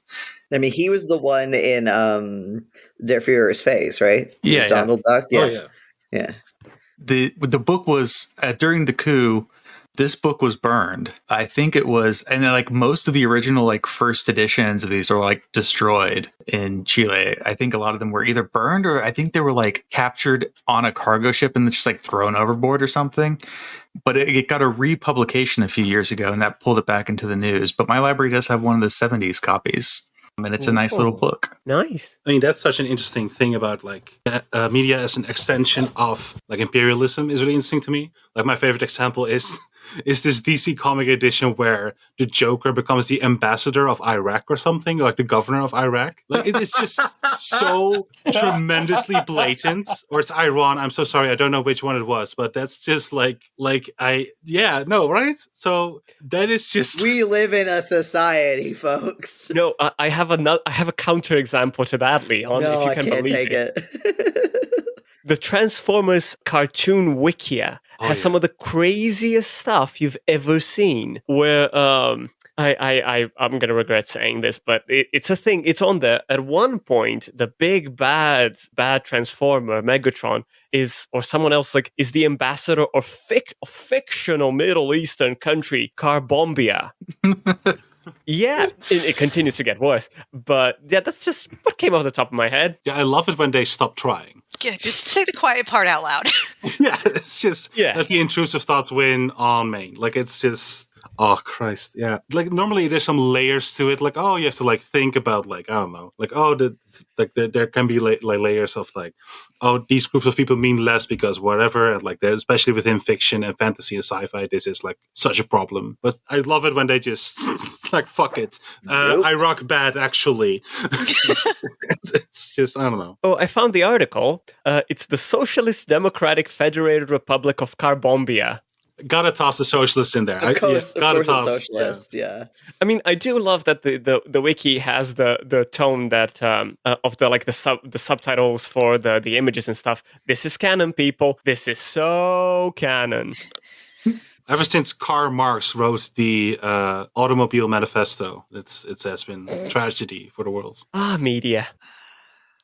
I mean, he was the one in Der Führer's Face, right? Yeah, Was Donald Duck. Yeah. Oh yeah. Yeah. The book was during the coup. This book was burned. I think it was, and like most of the original like first editions of these are like destroyed in Chile. I think a lot of them were either burned or I think they were like captured on a cargo ship and just like thrown overboard or something. But it got a republication a few years ago, and that pulled it back into the news. But my library does have one of the 70s copies. And it's a nice little book. Nice. I mean, that's such an interesting thing about like media as an extension of like imperialism is really interesting to me. Like my favorite example is this DC comic edition where the Joker becomes the ambassador of Iraq or something, like the governor of Iraq. Like it is just so tremendously blatant. Or it's Iran. I'm so sorry, I don't know which one it was, but that's just right? So that is just We live in a society, folks. No, I have a counter example to that, Leon. No, if you I can can't believe take it. The Transformers cartoon Wikia has some of the craziest stuff you've ever seen. Where I'm gonna regret saying this, but it's a thing. It's on there. At one point, the big bad Transformer Megatron or someone else is the ambassador of fictional Middle Eastern country Carbombia. Yeah, it continues to get worse. But yeah, that's just what came off the top of my head. Yeah, I love it when they stop trying. Yeah, just say the quiet part out loud. Yeah, it's just that the intrusive thoughts win on main. Like it's just oh Christ, yeah. Like normally there's some layers to it. Like oh, you have to like think about like I don't know, like oh, there can be like layers of like oh these groups of people mean less because whatever, and like there's especially within fiction and fantasy and sci-fi, this is like such a problem. But I love it when they just like fuck it, I rock bad actually. It's just I don't know. Oh, I found the article. It's the Socialist Democratic Federated Republic of Carbombia. Gotta toss the socialists in there. Of course, gotta toss. Socialist, yeah. I mean, I do love that the wiki has the tone that of the subtitles for the images and stuff. This is canon, people. This is so canon. Ever since Karl Marx wrote the Automobile Manifesto, it has been a tragedy for the world. Media.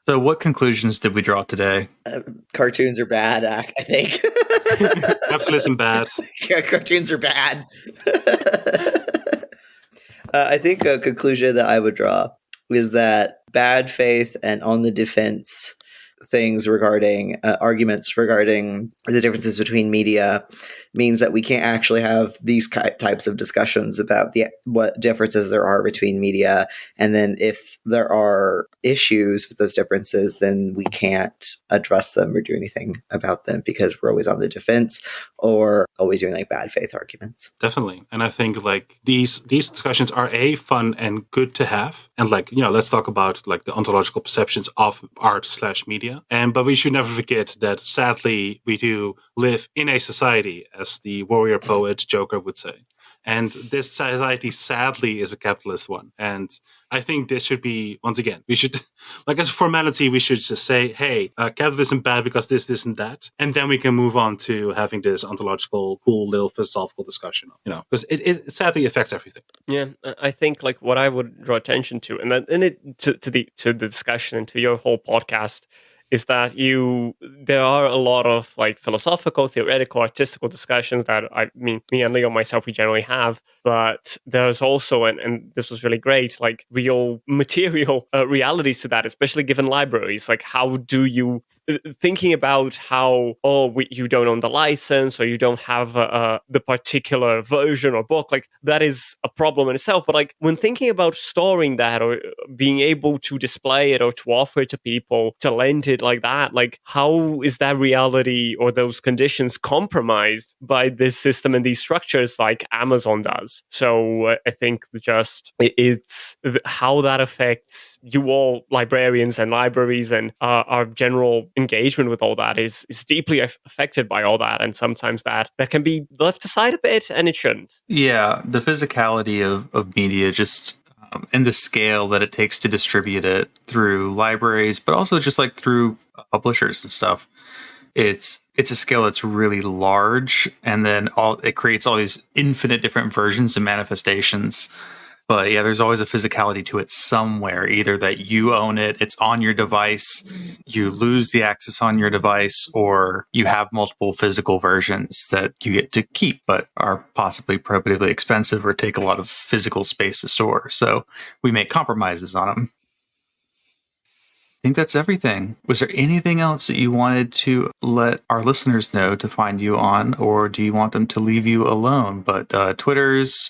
So what conclusions did we draw today? Cartoons are bad, I think. Capitalism bad. Cartoons are bad. I think a conclusion that I would draw is that bad faith and on the defense things regarding arguments regarding the differences between media means that we can't actually have these types of discussions about what differences there are between media. And then if there are issues with those differences, then we can't address them or do anything about them because we're always on the defense or always doing like bad faith arguments. Definitely. And I think like these discussions are fun and good to have. And like, let's talk about like the ontological perceptions of art/media. But we should never forget that sadly we do live in a society, as the warrior poet Joker would say. And this society sadly is a capitalist one. And I think this should be, once again, we should, like as a formality, we should just say, hey, capitalism bad because this, and that. And then we can move on to having this ontological, cool little philosophical discussion, because it sadly affects everything. Yeah, I think like what I would draw attention to, and to the discussion and to your whole podcast is that there are a lot of like philosophical, theoretical, artistical discussions that me and Leo myself, we generally have, but there's also, and this was really great, like real material realities to that, especially given libraries. Like, how do you, thinking about how, you don't own the license, or you don't have the particular version or book, like that is a problem in itself. But like when thinking about storing that, or being able to display it, or to offer it to people, to lend it like that, like how is that reality or those conditions compromised by this system and these structures like Amazon does? So I think just it's how that affects you all, librarians and libraries, and our general engagement with all that is deeply affected by all that, and sometimes that can be left aside a bit, and it shouldn't. Yeah, the physicality of media, just and the scale that it takes to distribute it through libraries, but also just like through publishers and stuff. It's a scale that's really large, and then it creates all these infinite different versions and manifestations. But yeah, there's always a physicality to it somewhere, either that you own it, it's on your device, you lose the access on your device, or you have multiple physical versions that you get to keep, but are possibly prohibitively expensive or take a lot of physical space to store. So we make compromises on them. I think that's everything. Was there anything else that you wanted to let our listeners know to find you on, or do you want them to leave you alone? But Twitter's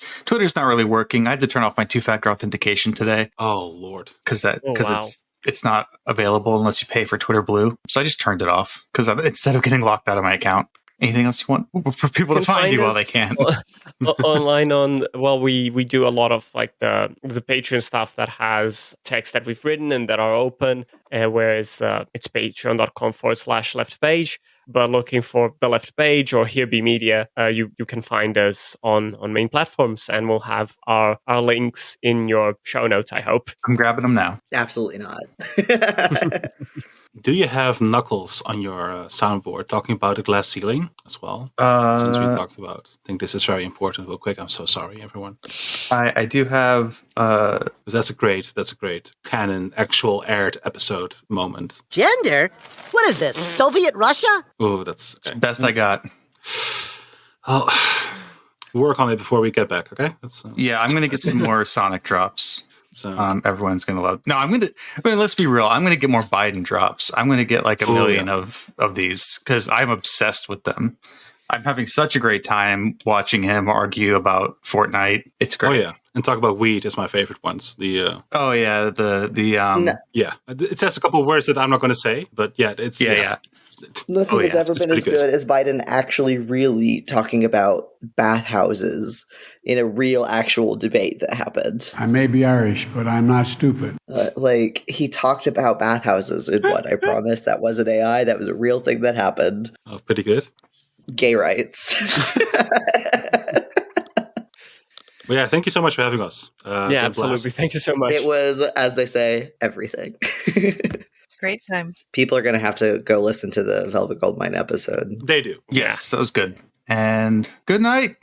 not really working. I had to turn off my two-factor authentication today. Oh Lord, because it's not available unless you pay for Twitter Blue. So I just turned it off because instead of getting locked out of my account. Anything else you want for people to find you while they can? Online we do a lot of like the Patreon stuff that has text that we've written and that are open, whereas it's patreon.com/left page. But looking for the Left Page or Here Be Media, you can find us on main platforms, and we'll have our links in your show notes, I hope. I'm grabbing them now. Absolutely not. Do you have Knuckles on your soundboard talking about the glass ceiling as well? Since we talked about, I think this is very important. Real quick, I'm so sorry, everyone. I do have. That's a great canon, actual aired episode moment. Gender? What is this, Soviet Russia? Oh, that's the best I got. I'll work on it before we get back. Okay. Yeah, I'm going to get some more Sonic drops. So everyone's going to love. No, let's be real. I'm going to get more Biden drops. I'm going to get like a million of these because I'm obsessed with them. I'm having such a great time watching him argue about Fortnite. It's great. Oh yeah, and talk about weed is my favorite ones. Yeah, it says a couple of words that I'm not going to say, but yeah, it's yeah. Nothing has ever been as good as Biden actually really talking about bathhouses in a real actual debate that happened. I may be Irish, but I'm not stupid. Like, he talked about bathhouses in what I promised. That wasn't AI. That was a real thing that happened. Oh, pretty good. Gay rights. Well, yeah, thank you so much for having us. Yeah, absolutely. Thank you so much. It was, as they say, everything. Great time. People are going to have to go listen to the Velvet Goldmine episode. They do. Yes, that was good. And good night.